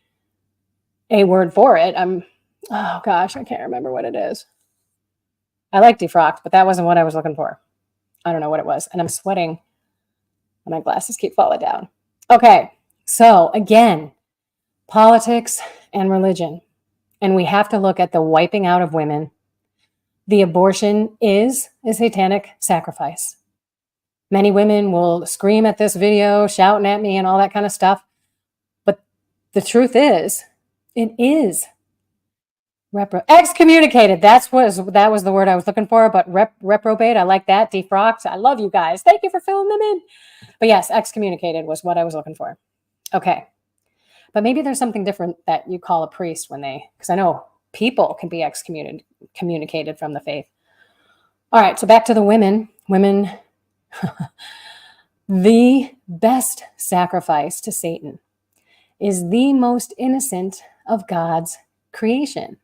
a word for it. Oh gosh, I can't remember what it is. I like defrocked, but that wasn't what I was looking for. I don't know what it was. And I'm sweating and my glasses keep falling down. Okay. So again, politics and religion. And we have to look at the wiping out of women. The abortion is a satanic sacrifice. Many women will scream at this video, shouting at me and all that kind of stuff. But the truth is, it is excommunicated. That was the word I was looking for, but reprobate, I like that. Defrocked, I love you guys. Thank you for filling them in. But yes, excommunicated was what I was looking for. Okay. But maybe there's something different that you call a priest because I know people can be excommunicated from the faith. All right, so back to the women. Women, the best sacrifice to Satan is the most innocent of God's creation.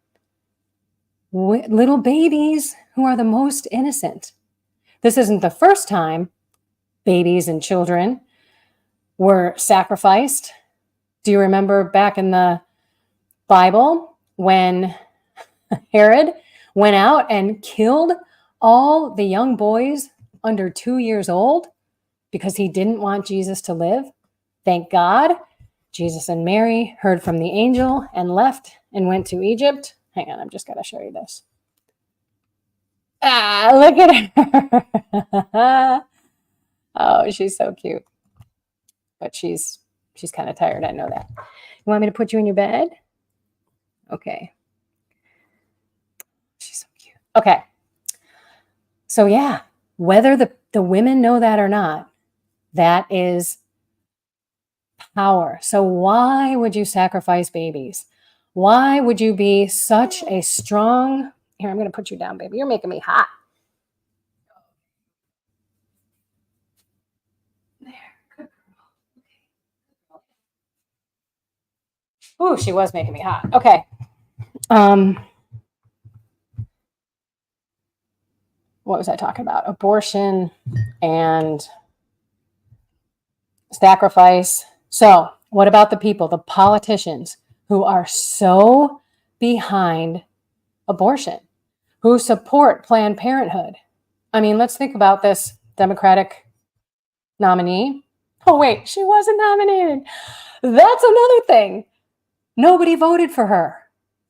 Little babies who are the most innocent. This isn't the first time babies and children were sacrificed. Do you remember back in the Bible when Herod went out and killed all the young boys under 2 years old because he didn't want Jesus to live? Thank God, Jesus and Mary heard from the angel and left and went to Egypt. Hang on, I'm just going to show you this. Look at her. Oh, she's so cute. But she's kind of tired. I know that. You want me to put you in your bed? Okay. She's so cute. Okay. So yeah, whether the women know that or not, that is power. So why would you sacrifice babies? Why would you be such a strong... Here, I'm going to put you down, baby. You're making me hot. There. Good girl. Okay. Ooh, she was making me hot. Okay. What what was I talking about? Abortion and sacrifice. So, what about the people, the politicians who are so behind abortion, who support Planned Parenthood? I mean, let's think about this Democratic nominee. Oh, wait, she wasn't nominated. That's another thing. Nobody voted for her.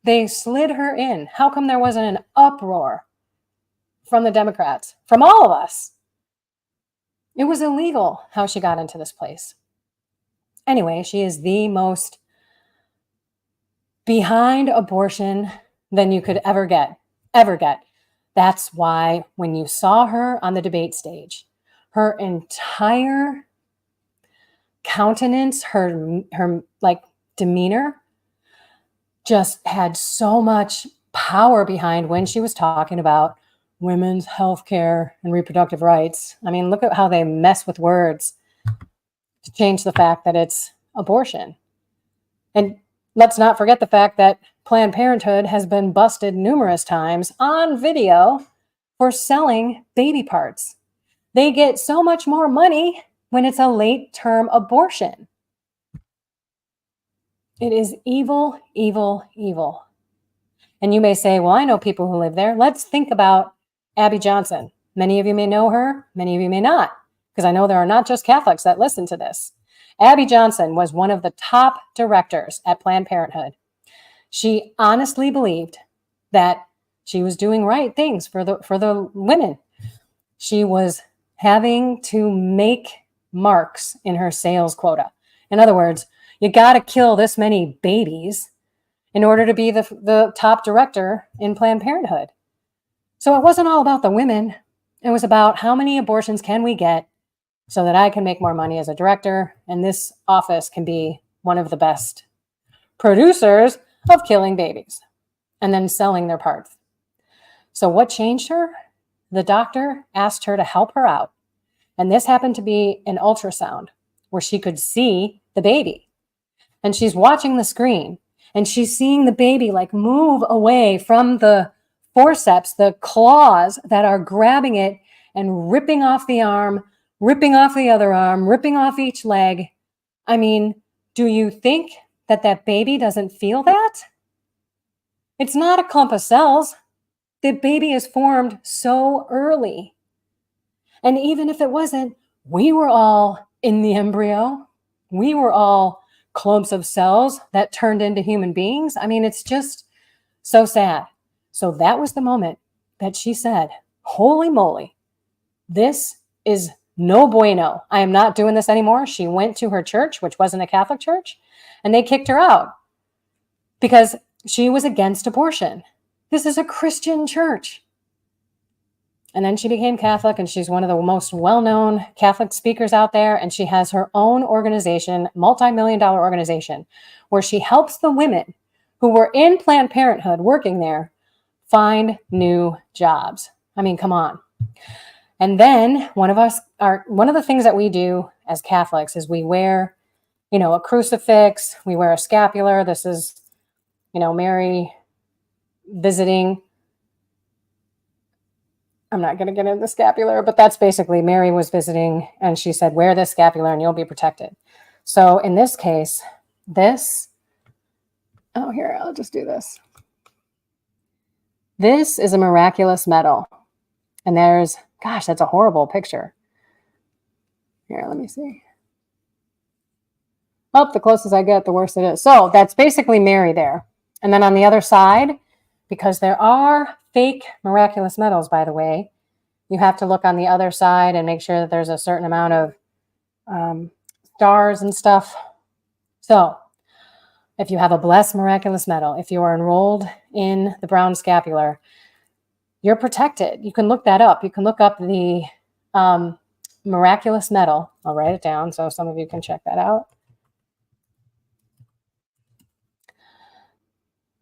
They slid her in. How come there wasn't an uproar from the Democrats, from all of us? It was illegal how she got into this place. Anyway, she is the most behind abortion than you could ever get. That's why when you saw her on the debate stage, her entire countenance, her like demeanor just had so much power behind when she was talking about women's health care and reproductive rights. I mean, look at how they mess with words to change the fact that it's abortion. And let's not forget the fact that Planned Parenthood has been busted numerous times on video for selling baby parts. They get so much more money when it's a late-term abortion. It is evil, evil, evil. And you may say, well, I know people who live there. Let's think about Abby Johnson. Many of you may know her, many of you may not, because I know there are not just Catholics that listen to this. Abby Johnson was one of the top directors at Planned Parenthood. She honestly believed that she was doing right things for the women. She was having to make marks in her sales quota. In other words, you got to kill this many babies in order to be the top director in Planned Parenthood. So it wasn't all about the women. It was about how many abortions can we get so that I can make more money as a director, and this office can be one of the best producers of killing babies and then selling their parts. So what changed her? The doctor asked her to help her out. And this happened to be an ultrasound where she could see the baby. And she's watching the screen and she's seeing the baby like move away from the forceps, the claws that are grabbing it and ripping off the arm, ripping off the other arm, ripping off each leg. I mean, do you think that that baby doesn't feel that? It's not a clump of cells. The baby is formed so early. And even if it wasn't, we were all in the embryo. We were all clumps of cells that turned into human beings. I mean, it's just so sad. So that was the moment that she said, holy moly, this is no bueno. I am not doing this anymore. She went to her church, which wasn't a Catholic church, and they kicked her out because she was against abortion. This is a Christian church. And then she became Catholic, and she's one of the most well-known Catholic speakers out there. And she has her own organization, multi-million-dollar organization, where she helps the women who were in Planned Parenthood working there find new jobs. I mean, come on. And then one of the things that we do as Catholics is we wear, a crucifix, we wear a scapular. This is, Mary visiting. I'm not going to get into the scapular, but that's basically Mary was visiting and she said, wear this scapular and you'll be protected. So in this case, here, I'll just do this. This is a miraculous medal. And that's a horrible picture. Here, let me see. Oh, the closest I get, the worse it is. So that's basically Mary there. And then on the other side, because there are fake miraculous medals, by the way, you have to look on the other side and make sure that there's a certain amount of stars and stuff. So if you have a blessed miraculous medal, if you are enrolled in the brown scapular, you're protected. You can look that up. You can look up the miraculous medal. I'll write it down so some of you can check that out.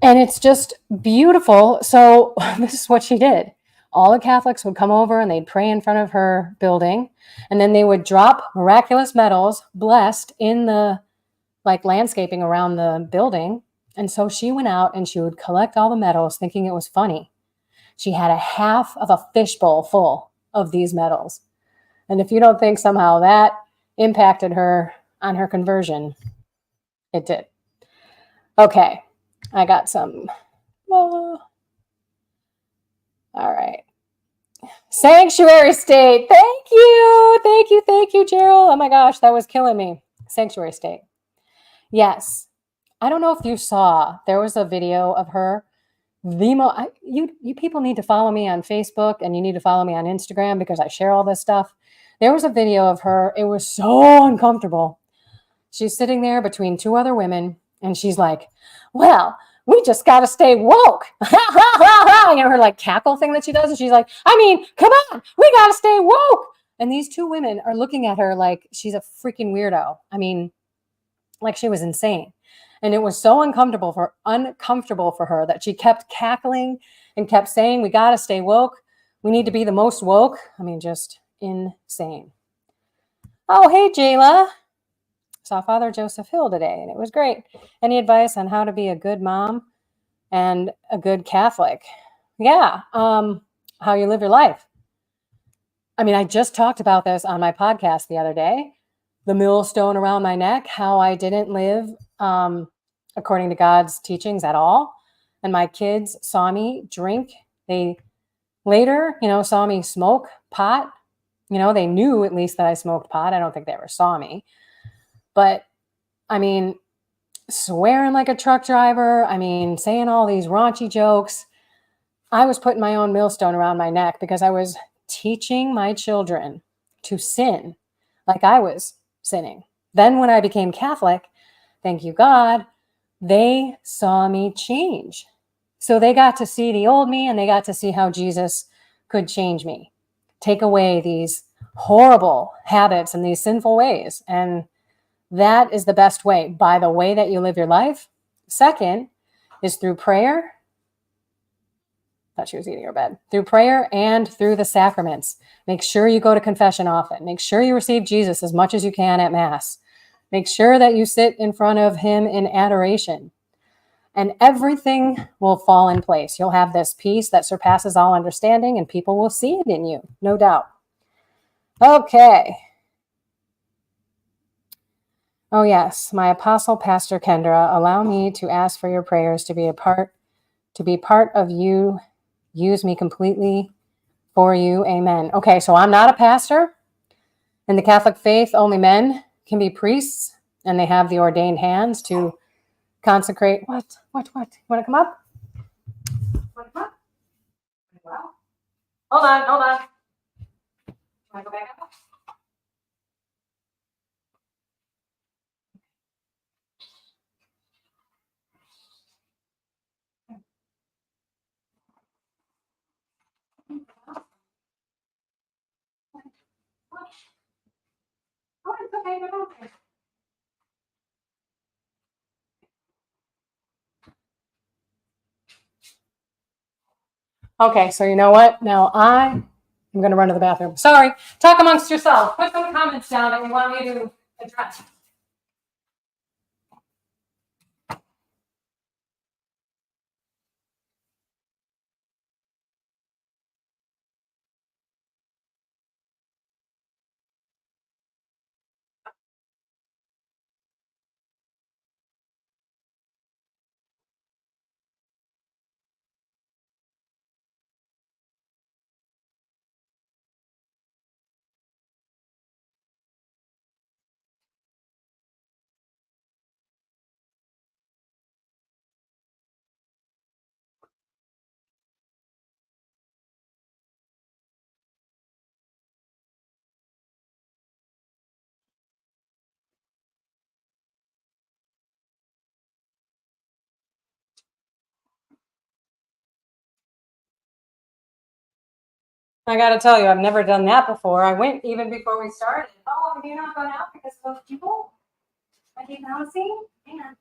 And it's just beautiful. So this is what she did. All the Catholics would come over and they'd pray in front of her building. And then they would drop miraculous medals blessed in the landscaping around the building. And so she went out and she would collect all the medals thinking it was funny. she had a half of a fishbowl full of these medals. And if you don't think somehow that impacted her on her conversion, it did. Okay, I got some. All right. Sanctuary State. Thank you, Gerald. Oh my gosh, that was killing me. Sanctuary State. Yes. I don't know if you saw, there was a video of her. You people need to follow me on Facebook and you need to follow me on Instagram because I share all this stuff. There was a video of her. It was so uncomfortable. She's sitting there between two other women and she's like, well, we just got to stay woke. You know, her like cackle thing that she does. And she's like, I mean, come on, we got to stay woke. And these two women are looking at her like she's a freaking weirdo. I mean, like she was insane. And it was so uncomfortable for her that she kept cackling and kept saying, we got to stay woke. We need to be the most woke. I mean, just insane. Oh, hey, Jayla. Saw Father Joseph Hill today, and it was great. Any advice on how to be a good mom and a good Catholic? Yeah, how you live your life. I mean, I just talked about this on my podcast the other day. The millstone around my neck, how I didn't live according to God's teachings at all. And my kids saw me drink. They later, saw me smoke pot. They knew at least that I smoked pot. I don't think they ever saw me. But, I mean, swearing like a truck driver. I mean, saying all these raunchy jokes. I was putting my own millstone around my neck because I was teaching my children to sin like I was sinning. Then when I became Catholic, thank you, God, they saw me change. So they got to see the old me and they got to see how Jesus could change me, take away these horrible habits and these sinful ways. And that is the best way, by the way that you live your life. Second is through prayer. I thought she was eating her bed. Through prayer and through the sacraments. Make sure you go to confession often. Make sure you receive Jesus as much as you can at Mass. Make sure that you sit in front of him in adoration. And everything will fall in place. You'll have this peace that surpasses all understanding, and people will see it in you, no doubt. Okay. Oh, yes. My apostle, Pastor Kendra, allow me to ask for your prayers to be part of you. Use me completely for you. Amen. Okay, so I'm not a pastor. In the Catholic faith, only men can be priests, and they have the ordained hands to consecrate. What? You want to come up? Wow. Hold on. You want to go back up? Oh, it's okay. Okay, so you know what? Now I'm going to run to the bathroom. Sorry. Talk amongst yourselves. Put some comments down that you want me to address. I got to tell you, I've never done that before. I went even before we started. Oh, have you not gone out because of those people? I keep bouncing. Hang on.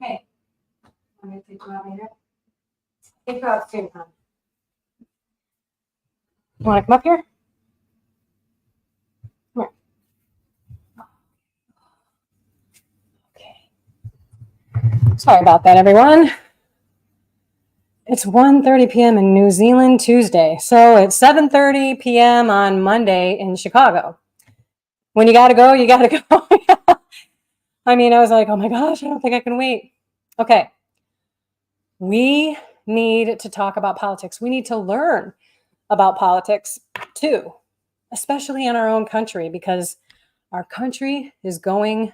Hey, I'm going to take you out later. Take you out soon, huh? You want to come up here? Come here. Okay. Sorry about that, everyone. It's 1:30 p.m. in New Zealand Tuesday. So it's 7:30 p.m. on Monday in Chicago. When you got to go, you got to go. I mean, I was like, oh my gosh, I don't think I can wait. Okay. We need to talk about politics. We need to learn about politics too, especially in our own country, because our country is going.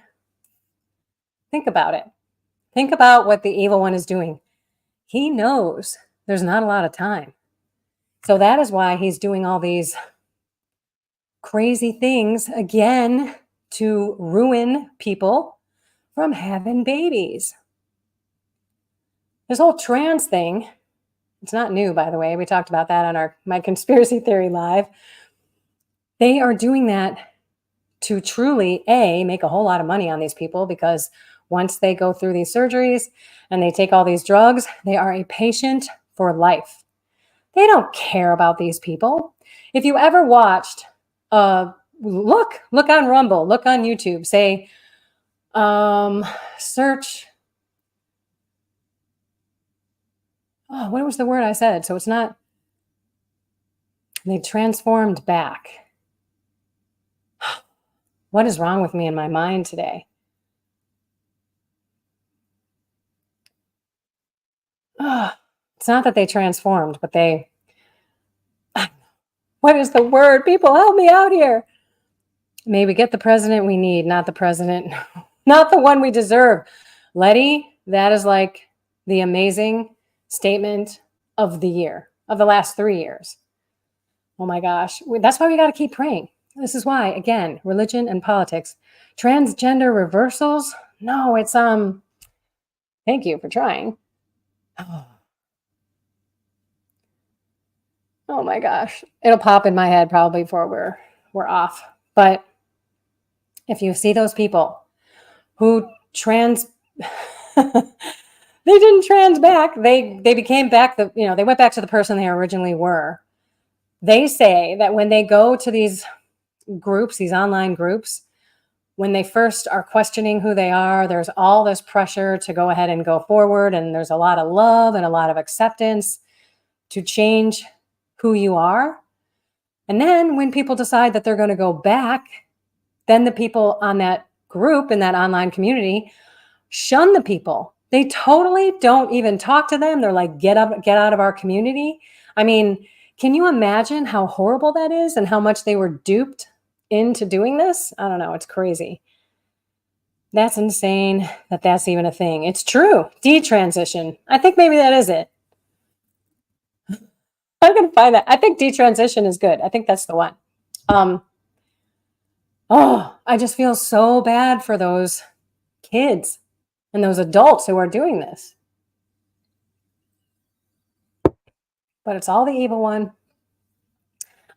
Think about it. Think about what the evil one is doing. He knows there's not a lot of time. So that is why he's doing all these crazy things again to ruin people from having babies. This whole trans thing, it's not new, by the way. We talked about that on my Conspiracy Theory Live. They are doing that to truly, make a whole lot of money on these people, because once they go through these surgeries and they take all these drugs, they are a patient for life. They don't care about these people. If you ever watched, look on Rumble, look on YouTube, say, search, what was the word I said? So it's not, they transformed back. What is wrong with me in my mind today? It's not that they transformed, but what is the word? People, help me out here. May we get the president we need, not the president, not the one we deserve. Letty, that is like the amazing statement of the year, of the last 3 years. Oh my gosh. That's why we got to keep praying. This is why, again, religion and politics. Transgender reversals? No, it's, thank you for trying. Oh my gosh. It'll pop in my head probably before we're off. But if you see those people who they didn't trans back, they became back they went back to the person they originally were. They say that when they go to these groups, these online groups, when they first are questioning who they are, there's all this pressure to go ahead and go forward. And there's a lot of love and a lot of acceptance to change who you are. And then when people decide that they're going to go back, then the people on that group in that online community shun the people. They totally don't even talk to them. They're like, get out of our community. I mean, can you imagine how horrible that is and how much they were duped into doing this? I don't know. It's crazy. That's insane that that's even a thing. It's true. Detransition. I think maybe that is it. I'm going to find that. I think detransition is good. I think that's the one. I just feel so bad for those kids and those adults who are doing this. But it's all the evil one.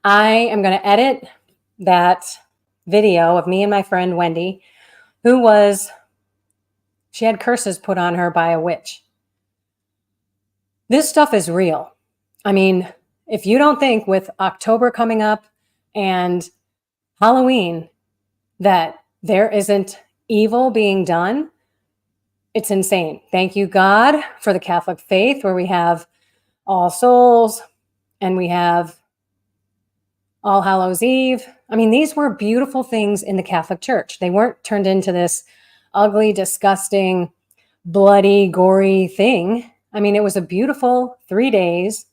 I am going to edit that video of me and my friend Wendy, she had curses put on her by a witch. This stuff is real. I mean, if you don't think with October coming up and Halloween that there isn't evil being done, it's insane. Thank you, God, for the Catholic faith, where we have All Souls and we have All Hallows Eve. I mean, these were beautiful things in the Catholic Church. They weren't turned into this ugly, disgusting, bloody, gory thing. I mean, it was a beautiful 3 days.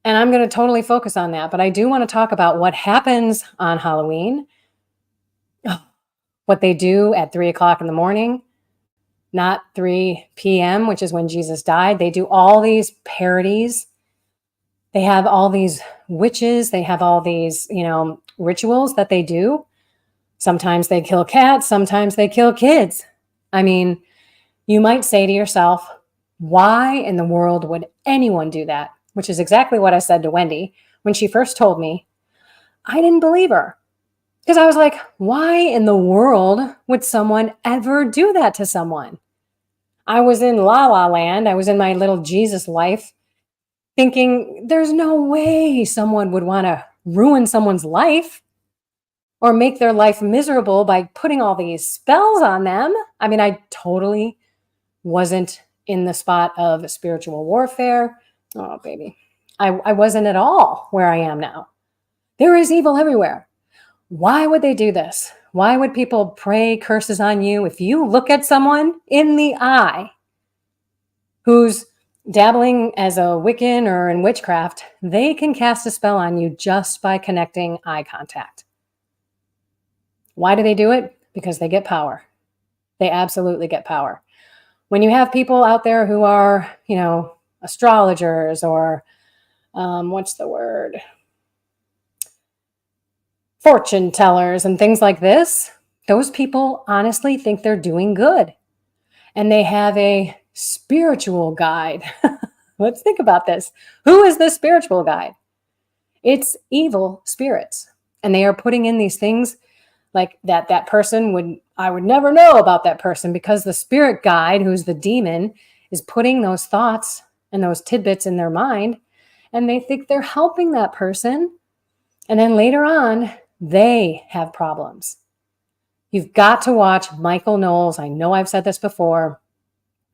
And I'm going to totally focus on that. But I do want to talk about what happens on Halloween, what they do at 3 o'clock in the morning, not 3 p.m., which is when Jesus died. They do all these parodies. They have all these witches. They have all these, rituals that they do. Sometimes they kill cats. Sometimes they kill kids. I mean, you might say to yourself, why in the world would anyone do that? Which is exactly what I said to Wendy when she first told me. I didn't believe her because I was like, why in the world would someone ever do that to someone? I was in La La Land. I was in my little Jesus life thinking there's no way someone would want to ruin someone's life or make their life miserable by putting all these spells on them. I mean, I totally wasn't in the spot of spiritual warfare. Oh, baby. I wasn't at all where I am now. There is evil everywhere. Why would they do this? Why would people pray curses on you? If you look at someone in the eye who's dabbling as a Wiccan or in witchcraft, they can cast a spell on you just by connecting eye contact. Why do they do it? Because they get power. They absolutely get power. When you have people out there who are, astrologers or what's the word? Fortune tellers and things like this, those people honestly think they're doing good. And they have a spiritual guide. Let's think about this. Who is this spiritual guide? It's evil spirits. And they are putting in these things like that person I would never know about that person, because the spirit guide, who's the demon, is putting those thoughts and those tidbits in their mind, and they think they're helping that person. And then later on, they have problems. You've got to watch Michael Knowles. I know I've said this before.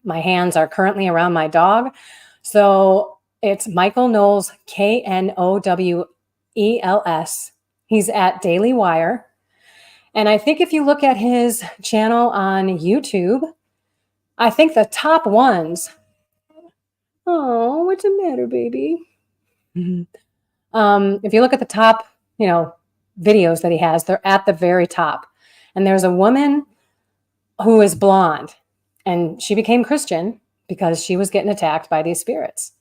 My hands are currently around my dog. So it's Michael Knowles, Knowels. He's at Daily Wire. And I think if you look at his channel on YouTube, I think the top ones. Oh, what's the matter, baby? If you look at the top, videos that he has, they're at the very top. And there's a woman who is blonde, and she became Christian because she was getting attacked by these spirits.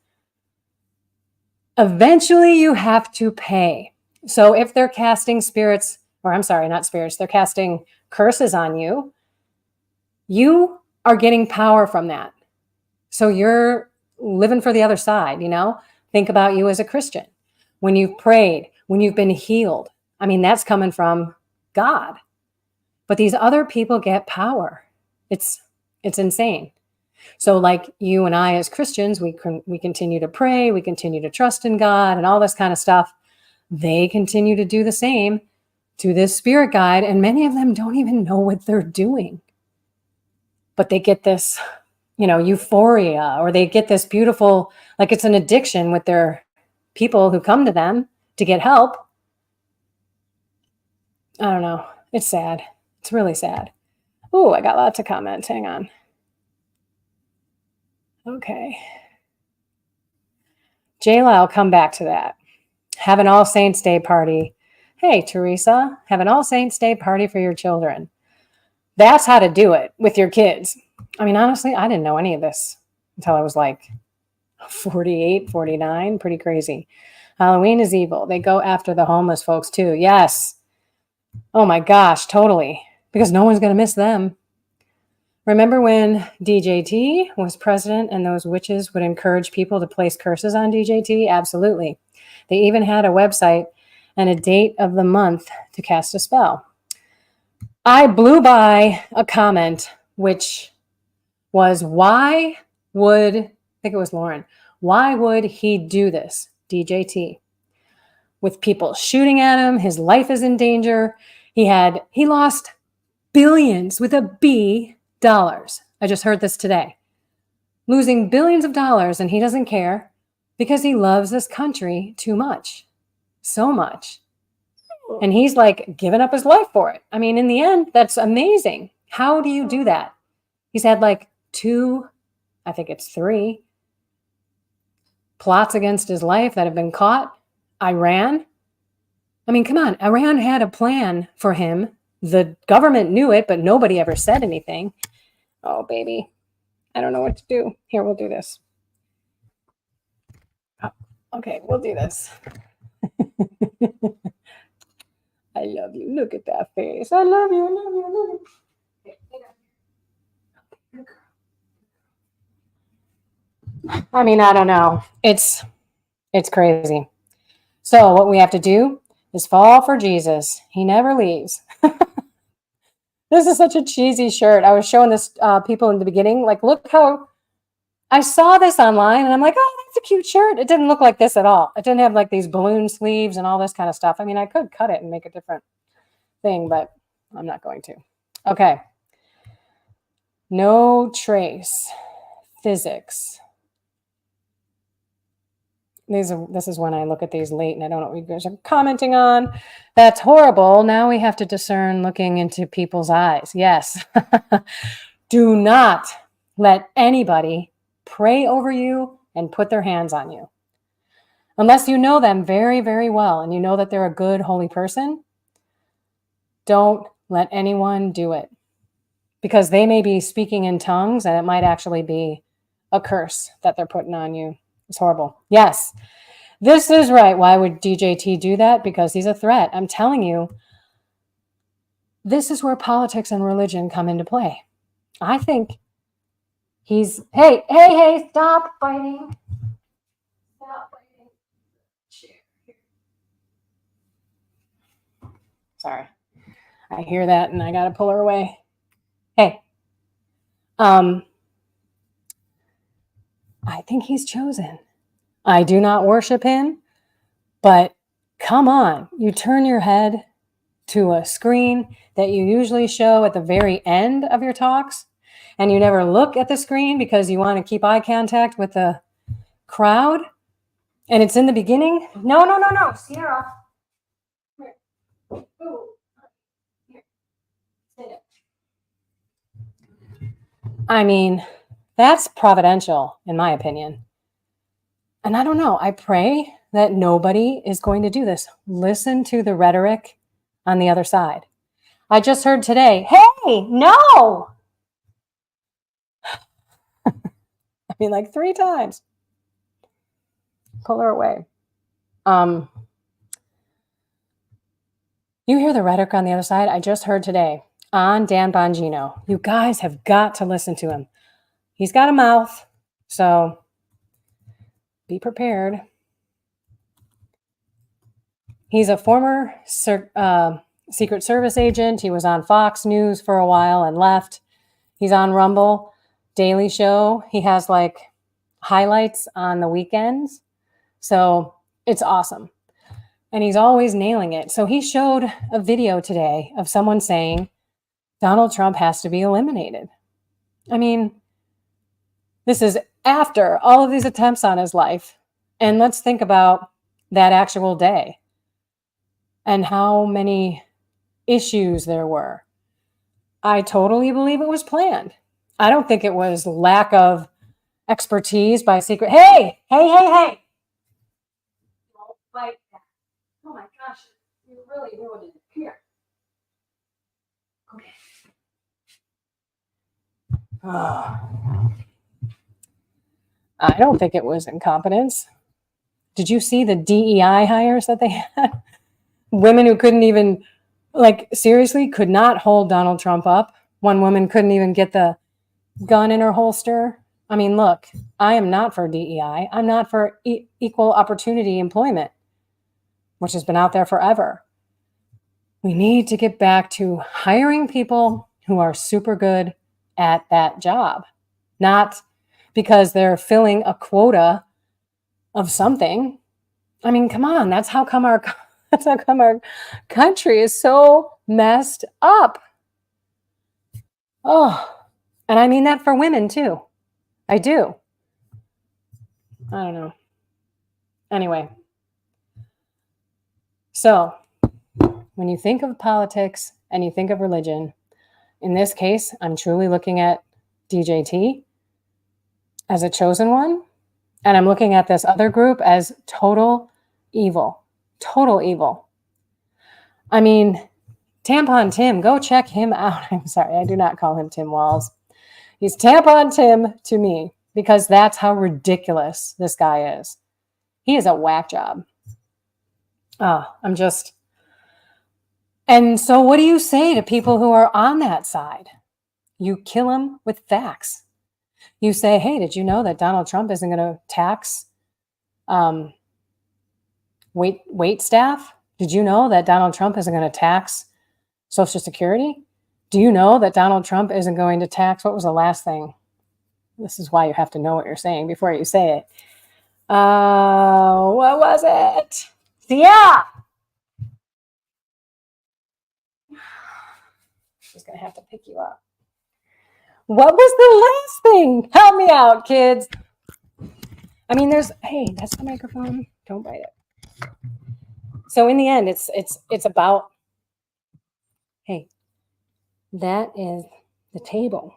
Eventually, you have to pay. So if they're casting spirits, or I'm sorry, not spirits, they're casting curses on you, you are getting power from that. So you're living for the other side, Think about you as a Christian. When you've prayed, when you've been healed, that's coming from God. But these other people get power. It's insane. So like you and I as Christians, we continue to pray, we continue to trust in God and all this kind of stuff. They continue to do the same to this spirit guide, and many of them don't even know what they're doing. But they get this, euphoria, or they get this beautiful, like it's an addiction with their people who come to them to get help. I don't know. It's sad. It's really sad. Oh, I got lots of comments. Hang on. Okay. Jayla, I'll come back to that. Have an All Saints Day party. Hey, Teresa, have an All Saints Day party for your children. That's how to do it with your kids. Honestly, I didn't know any of this until I was like 48, 49. Pretty crazy. Halloween is evil. They go after the homeless folks too. Yes. Oh my gosh, totally. Because no one's going to miss them. Remember when DJT was president and those witches would encourage people to place curses on DJT? Absolutely. They even had a website and a date of the month to cast a spell. I blew by a comment, which was, I think it was Lauren, why would he do this, DJT? With people shooting at him, his life is in danger. He lost billions with a B dollars. I just heard this today. Losing billions of dollars, and he doesn't care because he loves this country too much. So much. And he's like giving up his life for it. In the end, that's amazing. How do you do that? He's had like 3 plots against his life that have been caught. Iran. Come on. Iran had a plan for him. The government knew it, but nobody ever said anything. Oh, baby. I don't know what to do. Here, we'll do this. Okay, we'll do this. I love you. Look at that face. I love you. I love you. I love you. I don't know. It's crazy. So what we have to do is fall for Jesus. He never leaves. This is such a cheesy shirt. I was showing this people in the beginning. Like, look how I saw this online, and I'm like, oh, that's a cute shirt. It didn't look like this at all. It didn't have like these balloon sleeves and all this kind of stuff. I could cut it and make a different thing, but I'm not going to. Okay. No trace. physics. This is when I look at these late and I don't know what you guys are commenting on. That's horrible. Now we have to discern looking into people's eyes. Yes. Do not let anybody pray over you and put their hands on you. Unless you know them very, very well and you know that they're a good, holy person, don't let anyone do it. Because they may be speaking in tongues and it might actually be a curse that they're putting on you. It's horrible. Yes. This is right. Why would DJT do that? Because he's a threat. I'm telling you, this is where politics and religion come into play. I think he's, hey, stop fighting. Stop fighting. Sorry. I hear that and I got to pull her away. Hey. I think he's chosen. I do not worship him, but come on, you turn your head to a screen that you usually show at the very end of your talks, and you never look at the screen because you want to keep eye contact with the crowd, and it's in the beginning. No, Sierra. Here. Ooh. Here. Sit it. I mean, that's providential, in my opinion. And I don't know, I pray that nobody is going to do this. Listen to the rhetoric on the other side. I just heard today, hey, no! I mean, like 3 times. Pull her away. You hear the rhetoric on the other side? I just heard today on Dan Bongino. You guys have got to listen to him. He's got a mouth, so be prepared. He's a former Secret Service agent. He was on Fox News for a while and left. He's on Rumble, Daily Show. He has like highlights on the weekends. So it's awesome. And he's always nailing it. So he showed a video today of someone saying Donald Trump has to be eliminated. I mean, this is after all of these attempts on his life. And let's think about that actual day and how many issues there were. I totally believe it was planned. I don't think it was lack of expertise by secret. Hey! Don't fight that. Oh my gosh, you really ruined it. Here. Okay. I don't think it was incompetence. Did you see the DEI hires that they had? Women who couldn't even, like, seriously, could not hold Donald Trump up. One woman couldn't even get the gun in her holster. I mean, look, I am not for DEI. I'm not for equal opportunity employment, which has been out there forever. We need to get back to hiring people who are super good at that job, not because they're filling a quota of something. I mean, come on, that's how come our country is so messed up. Oh, and I mean that for women too. I do. I don't know. Anyway. So, when you think of politics and you think of religion, in this case, I'm truly looking at DJT as a chosen one. And I'm looking at this other group as total evil. Total evil. I mean, Tampon Tim, go check him out. I'm sorry, I do not call him Tim Walz. He's Tampon Tim to me because that's how ridiculous this guy is. He is a whack job. And so what do you say to people who are on that side? You kill them with facts. You say, hey, did you know that Donald Trump isn't going to tax wait staff? Did you know that Donald Trump isn't going to tax Social Security? Do you know that Donald Trump isn't going to tax, what was the last thing? This is why you have to know what you're saying before you say it. What was it? Yeah. She's going to have to pick you up. What was the last thing? Help me out, kids. I mean, hey, that's the microphone. Don't bite it. So in the end, it's about, hey, that is the table.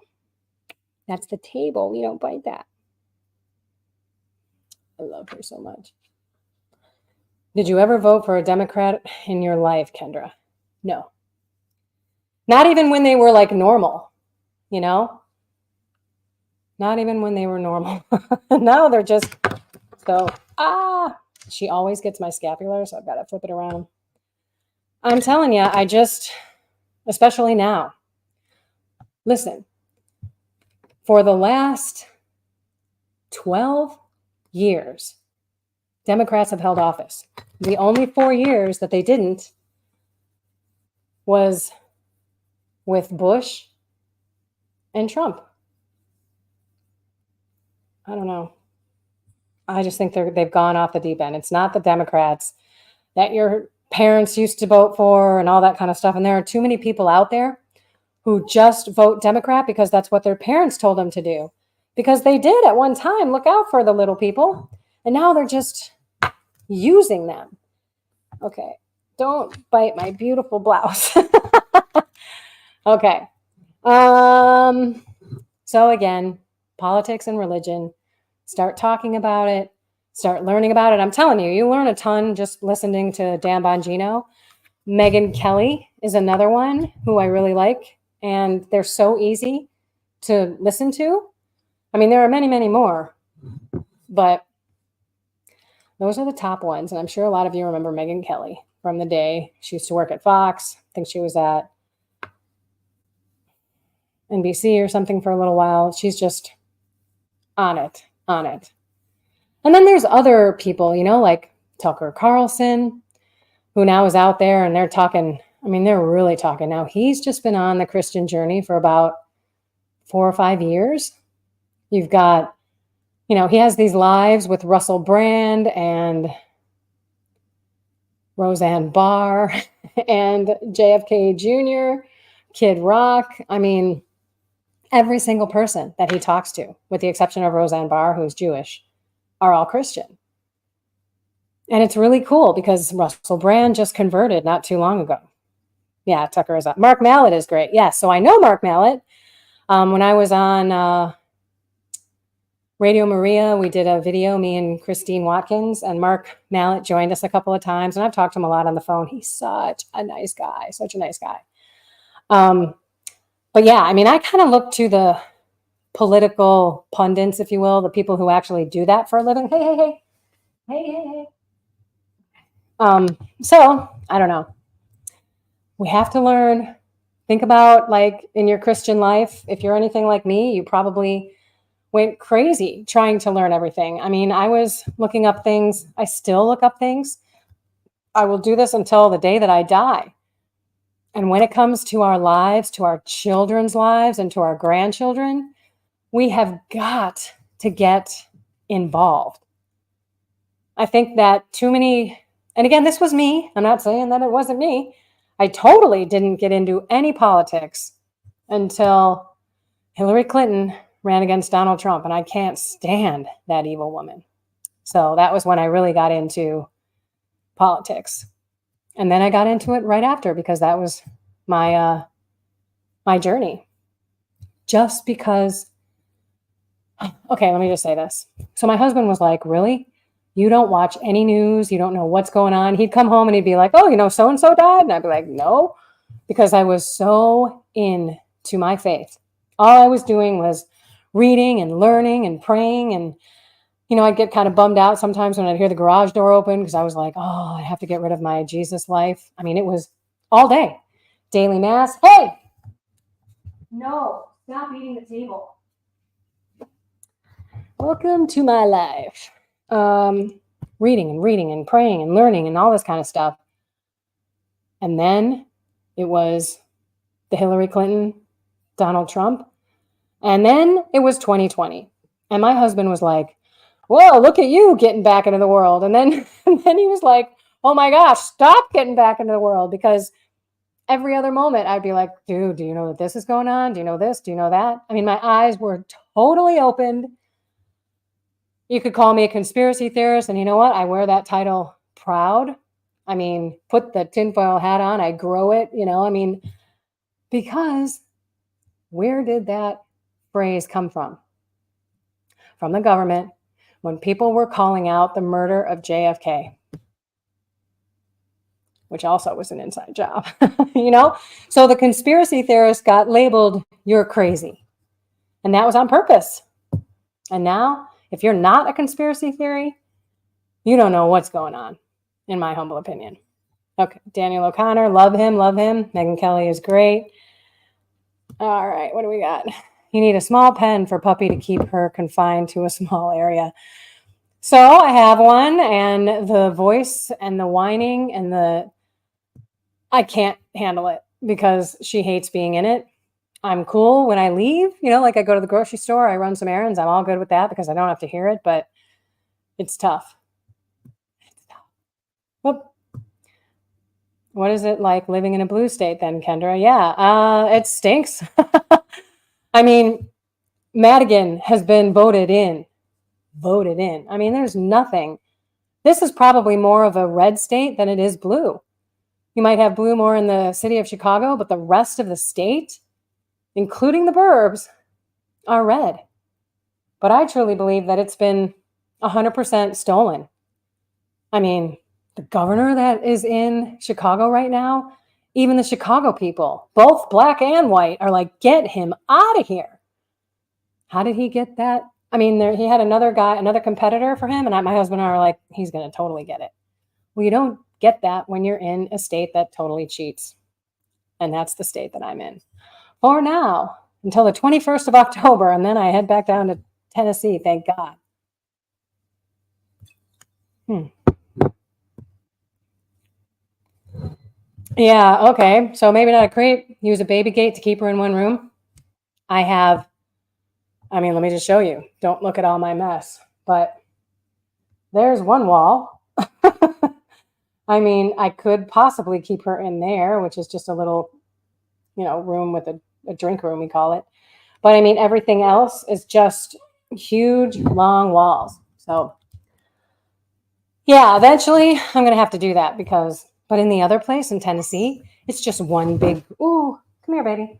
That's the table. We don't bite that. I love her so much. Did you ever vote for a Democrat in your life, Kendra? No. Not even when they were like normal, you know? Not even when they were normal. No, they're just so, she always gets my scapular, so I've got to flip it around. I'm telling you, especially now, listen, for the last 12 years, Democrats have held office. The only 4 years that they didn't was with Bush and Trump. I don't know. I just think they've gone off the deep end. It's not the Democrats that your parents used to vote for and all that kind of stuff. And there are too many people out there who just vote Democrat because that's what their parents told them to do. Because they did at one time look out for the little people. And now they're just using them. Okay. Don't bite my beautiful blouse. Okay. So again, politics and religion. Start talking about it. Start learning about it. I'm telling you, you learn a ton just listening to Dan Bongino. Megyn Kelly is another one who I really like. And they're so easy to listen to. I mean, there are many, many more. But those are the top ones. And I'm sure a lot of you remember Megyn Kelly from the day. She used to work at Fox. I think she was at NBC or something for a little while. She's just on it. And then there's other people, like Tucker Carlson, who now is out there and they're talking. I mean, they're really talking now. He's just been on the Christian journey for about 4 or 5 years. You've got, he has these lives with Russell Brand and Roseanne Barr and JFK Jr., Kid Rock. I mean, every single person that he talks to, with the exception of Roseanne Barr, who's Jewish, are all Christian. And it's really cool because Russell Brand just converted not too long ago. Yeah, Tucker is up. Mark Mallet is great. Yeah, so I know Mark Mallet. When I was on Radio Maria, we did a video, me and Christine Watkins, and Mark Mallet joined us a couple of times, and I've talked to him a lot on the phone. He's such a nice guy. But yeah, I mean, I kind of look to the political pundits, if you will, the people who actually do that for a living. Hey. So I don't know. We have to learn. Think about, like, in your Christian life, if you're anything like me, you probably went crazy trying to learn everything. I mean, I was looking up things. I still look up things. I will do this until the day that I die. And when it comes to our lives, to our children's lives, and to our grandchildren, we have got to get involved. I think that too many, and again, this was me. I'm not saying that it wasn't me. I totally didn't get into any politics until Hillary Clinton ran against Donald Trump, and I can't stand that evil woman. So that was when I really got into politics. And then I got into it right after because that was my journey. Just because, okay, let me just say this. So my husband was like, really? You don't watch any news? You don't know what's going on? He'd come home and he'd be like, oh, so-and-so died? And I'd be like, no, because I was so into my faith. All I was doing was reading and learning and praying. And, I'd get kind of bummed out sometimes when I'd hear the garage door open because I was like, oh, I have to get rid of my Jesus life. I mean, it was all day. Daily mass. Hey, no, stop eating the table. Welcome to my life. Reading and praying and learning and all this kind of stuff. And then it was the Hillary Clinton, Donald Trump. And then it was 2020. And my husband was like, whoa, look at you getting back into the world. And then he was like, oh my gosh, stop getting back into the world, because every other moment, I'd be like, dude, do you know that this is going on? Do you know this? Do you know that? I mean, my eyes were totally opened. You could call me a conspiracy theorist. And you know what? I wear that title proud. I mean, put the tinfoil hat on, I grow it, I mean, because where did that phrase come from? From the government when people were calling out the murder of JFK, which also was an inside job, So the conspiracy theorists got labeled, you're crazy. And that was on purpose. And now, if you're not a conspiracy theory, you don't know what's going on, in my humble opinion. Okay, Daniel O'Connor, love him. Megyn Kelly is great. All right, what do we got? You need a small pen for Puppy to keep her confined to a small area. So I have one, and the voice and the whining and I can't handle it because she hates being in it. I'm cool when I leave, like I go to the grocery store, I run some errands. I'm all good with that because I don't have to hear it, but it's tough. Whoop. What is it like living in a blue state then, Kendra? Yeah, it stinks. I mean, Madigan has been voted in. I mean, there's nothing. This is probably more of a red state than it is blue. You might have blue more in the city of Chicago, but the rest of the state, including the burbs, are red. But I truly believe that it's been 100% stolen. I mean, the governor that is in Chicago right now, even the Chicago people, both black and white, are like, get him out of here. How did he get that? I mean, he had another competitor for him, and my husband and I are like, he's going to totally get it. Well, you don't get that when you're in a state that totally cheats. And that's the state that I'm in for now, until the 21st of October, and then I head back down to Tennessee, thank God. Yeah, okay. So maybe not a crate. Use a baby gate to keep her in one room. Let me just show you. Don't look at all my mess. But there's one wall. I mean, I could possibly keep her in there, which is just a little, room with a drink room, we call it. But I mean, everything else is just huge, long walls. So yeah, eventually I'm going to have to do that but in the other place in Tennessee, it's just one big, ooh, come here, baby.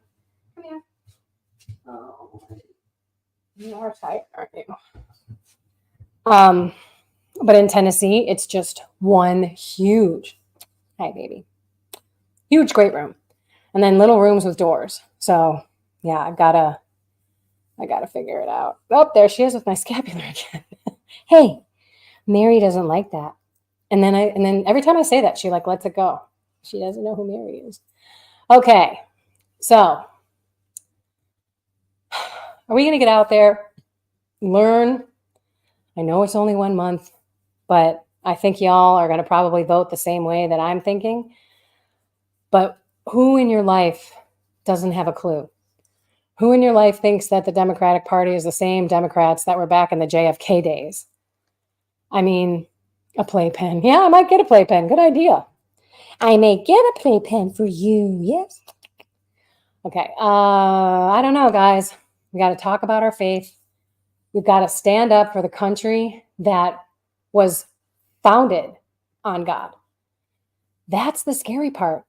Come here. Oh, you are tight, aren't you? But in Tennessee, it's just one huge, hi, baby, huge great room. And then little rooms with doors. So yeah, I gotta figure it out. Oh, there she is with my scapular again. Hey, Mary doesn't like that. And then every time I say that, she like lets it go. She doesn't know who Mary is. Okay, so are we going to get out there, learn? I know it's only 1 month, but I think y'all are going to probably vote the same way that I'm thinking. But who in your life doesn't have a clue? Who in your life thinks that the Democratic Party is the same Democrats that were back in the JFK days? I mean, a playpen. Yeah, I might get a playpen. Good idea. I may get a playpen for you. Yes. Okay. I don't know, guys. We got to talk about our faith. We've got to stand up for the country that was founded on God. That's the scary part.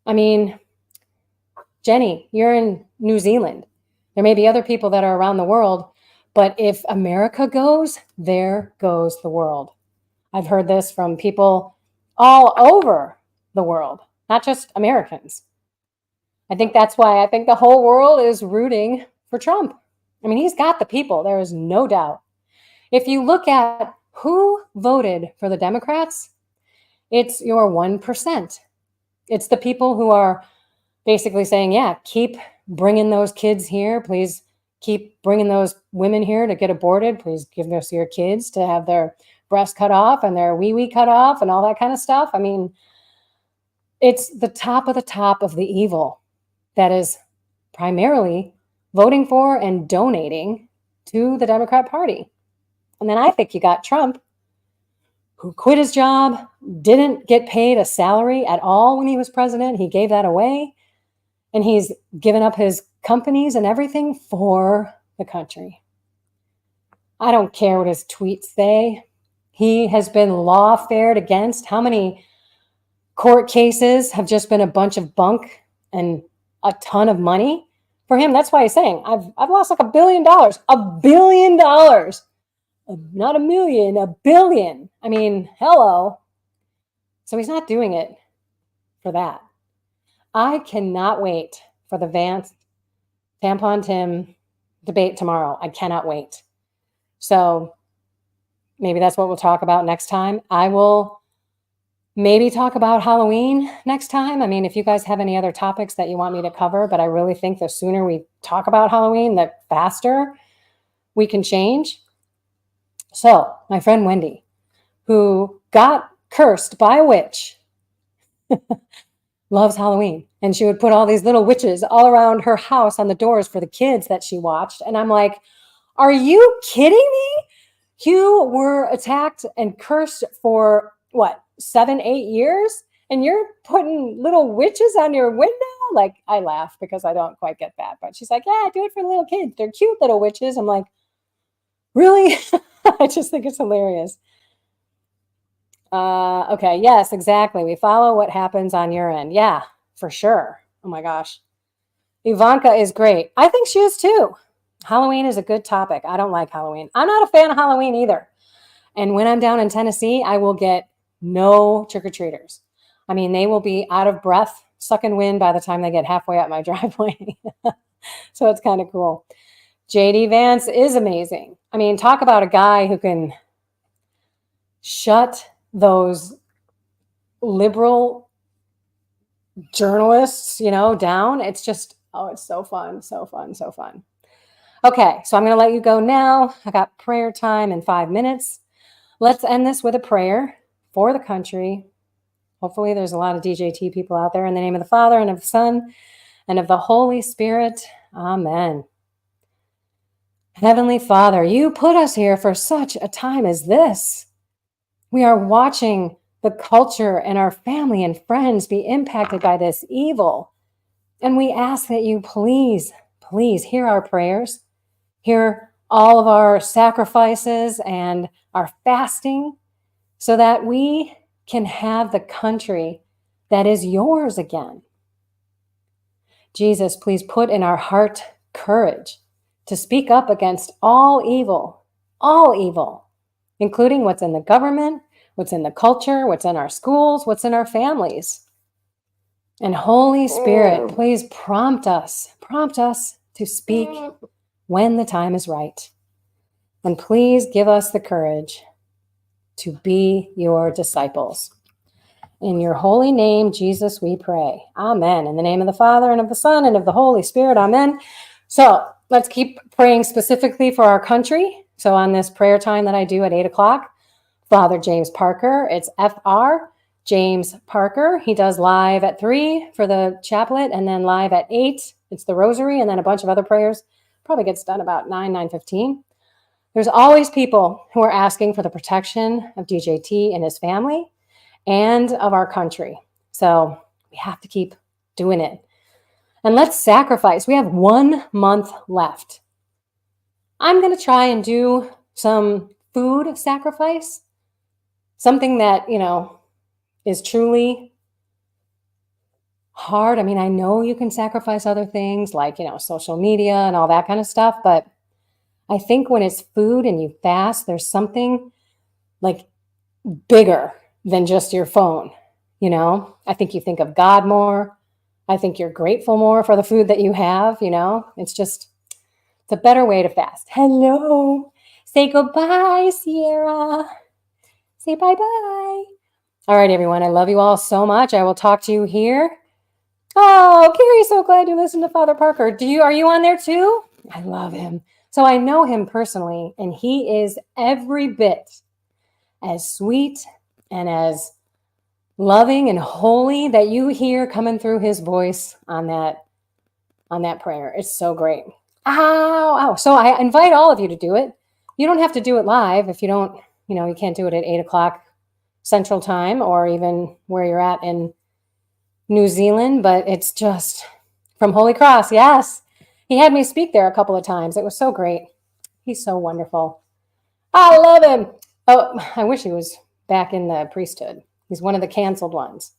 I mean, Jenny, you're in New Zealand. There may be other people that are around the world, but if America goes, there goes the world. I've heard this from people all over the world, not just Americans. I think that's why I think the whole world is rooting for Trump. I mean, he's got the people. There is no doubt. If you look at who voted for the Democrats, it's your 1%. It's the people who are basically saying, yeah, keep bringing those kids here. Please keep bringing those women here to get aborted. Please give us your kids to have their breast cut off and their wee-wee cut off and all that kind of stuff. I mean, it's the top of the evil that is primarily voting for and donating to the Democrat Party. And then I think you got Trump, who quit his job, didn't get paid a salary at all when he was president. He gave that away. And he's given up his companies and everything for the country. I don't care what his tweets say. He has been lawfared against. How many court cases have just been a bunch of bunk and a ton of money for him? That's why he's saying, I've lost like $1 billion. $1 billion. Not a million, $1 billion. I mean, hello. So he's not doing it for that. I cannot wait for the Vance Tampon Tim debate tomorrow. I cannot wait. So maybe that's what we'll talk about next time. I will maybe talk about Halloween next time. I mean, if you guys have any other topics that you want me to cover, but I really think the sooner we talk about Halloween, the faster we can change. So my friend Wendy, who got cursed by a witch, loves Halloween. And she would put all these little witches all around her house on the doors for the kids that she watched. And I'm like, are you kidding me? You were attacked and cursed for what, 7, 8 years? And you're putting little witches on your window? Like, I laugh because I don't quite get that. But she's like, yeah, do it for the little kids. They're cute little witches. I'm like, really? I just think it's hilarious. Okay. Yes, exactly. We follow what happens on your end. Yeah, for sure. Oh my gosh. Ivanka is great. I think she is too. Halloween is a good topic. I don't like Halloween. I'm not a fan of Halloween either. And when I'm down in Tennessee, I will get no trick-or-treaters. I mean, they will be out of breath, sucking wind by the time they get halfway up my driveway. So it's kind of cool. JD Vance is amazing. I mean, talk about a guy who can shut those liberal journalists, down. It's just, it's so fun, so fun, so fun. Okay, so I'm going to let you go now. I got prayer time in 5 minutes. Let's end this with a prayer for the country. Hopefully there's a lot of DJT people out there. In the name of the Father, and of the Son, and of the Holy Spirit. Amen. Heavenly Father, you put us here for such a time as this. We are watching the culture and our family and friends be impacted by this evil. And we ask that you please hear our prayers, hear all of our sacrifices and our fasting, so that we can have the country that is yours again. Jesus, please put in our heart courage to speak up against all evil, including what's in the government, what's in the culture, what's in our schools, what's in our families. And Holy Spirit, please prompt us to speak when the time is right. And please give us the courage to be your disciples. In your holy name, Jesus, we pray. Amen. In the name of the Father, and of the Son, and of the Holy Spirit. Amen. So let's keep praying specifically for our country. So on this prayer time that I do at 8 o'clock, Father James Parker, it's Fr. James Parker. He does live at 3 for the chaplet, and then live at 8. It's the rosary, and then a bunch of other prayers. Probably gets done about 9:15. There's always people who are asking for the protection of DJT and his family and of our country. So we have to keep doing it. And let's sacrifice. We have 1 month left. I'm going to try and do some food sacrifice, something that, is truly hard. I mean, I know you can sacrifice other things like, social media and all that kind of stuff, but I think when it's food and you fast, there's something like bigger than just your phone. I think you think of God more. I think you're grateful more for the food that you have. It's a better way to fast. Hello. Say goodbye, Sierra. Say bye-bye. All right, everyone. I love you all so much. I will talk to you here. Oh, Carrie, so glad you listened to Father Parker. Are you on there too? I love him. So I know him personally, and he is every bit as sweet and as loving and holy that you hear coming through his voice on that prayer. It's so great. Ow. So I invite all of you to do it. You don't have to do it live if you don't, you can't do it at 8 o'clock Central Time or even where you're at in New Zealand, but it's just from Holy Cross. Yes. He had me speak there a couple of times. It was so great. He's so wonderful. I love him. Oh, I wish he was back in the priesthood. He's one of the canceled ones.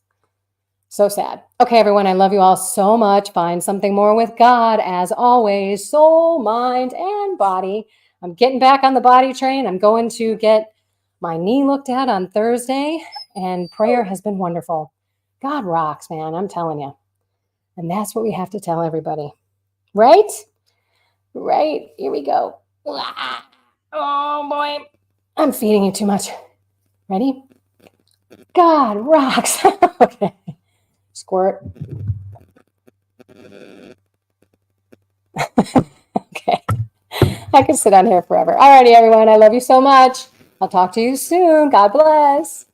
So sad. Okay, everyone, I love you all so much. Find something more with God, as always, soul, mind, and body. I'm getting back on the body train. I'm going to get my knee looked at on Thursday, and prayer has been wonderful. God rocks, man. I'm telling you. And that's what we have to tell everybody. Right? Right. Here we go. Oh, boy. I'm feeding you too much. Ready? God rocks. Okay. Squirt. Okay. I could sit on here forever. Alrighty, everyone. I love you so much. I'll talk to you soon. God bless.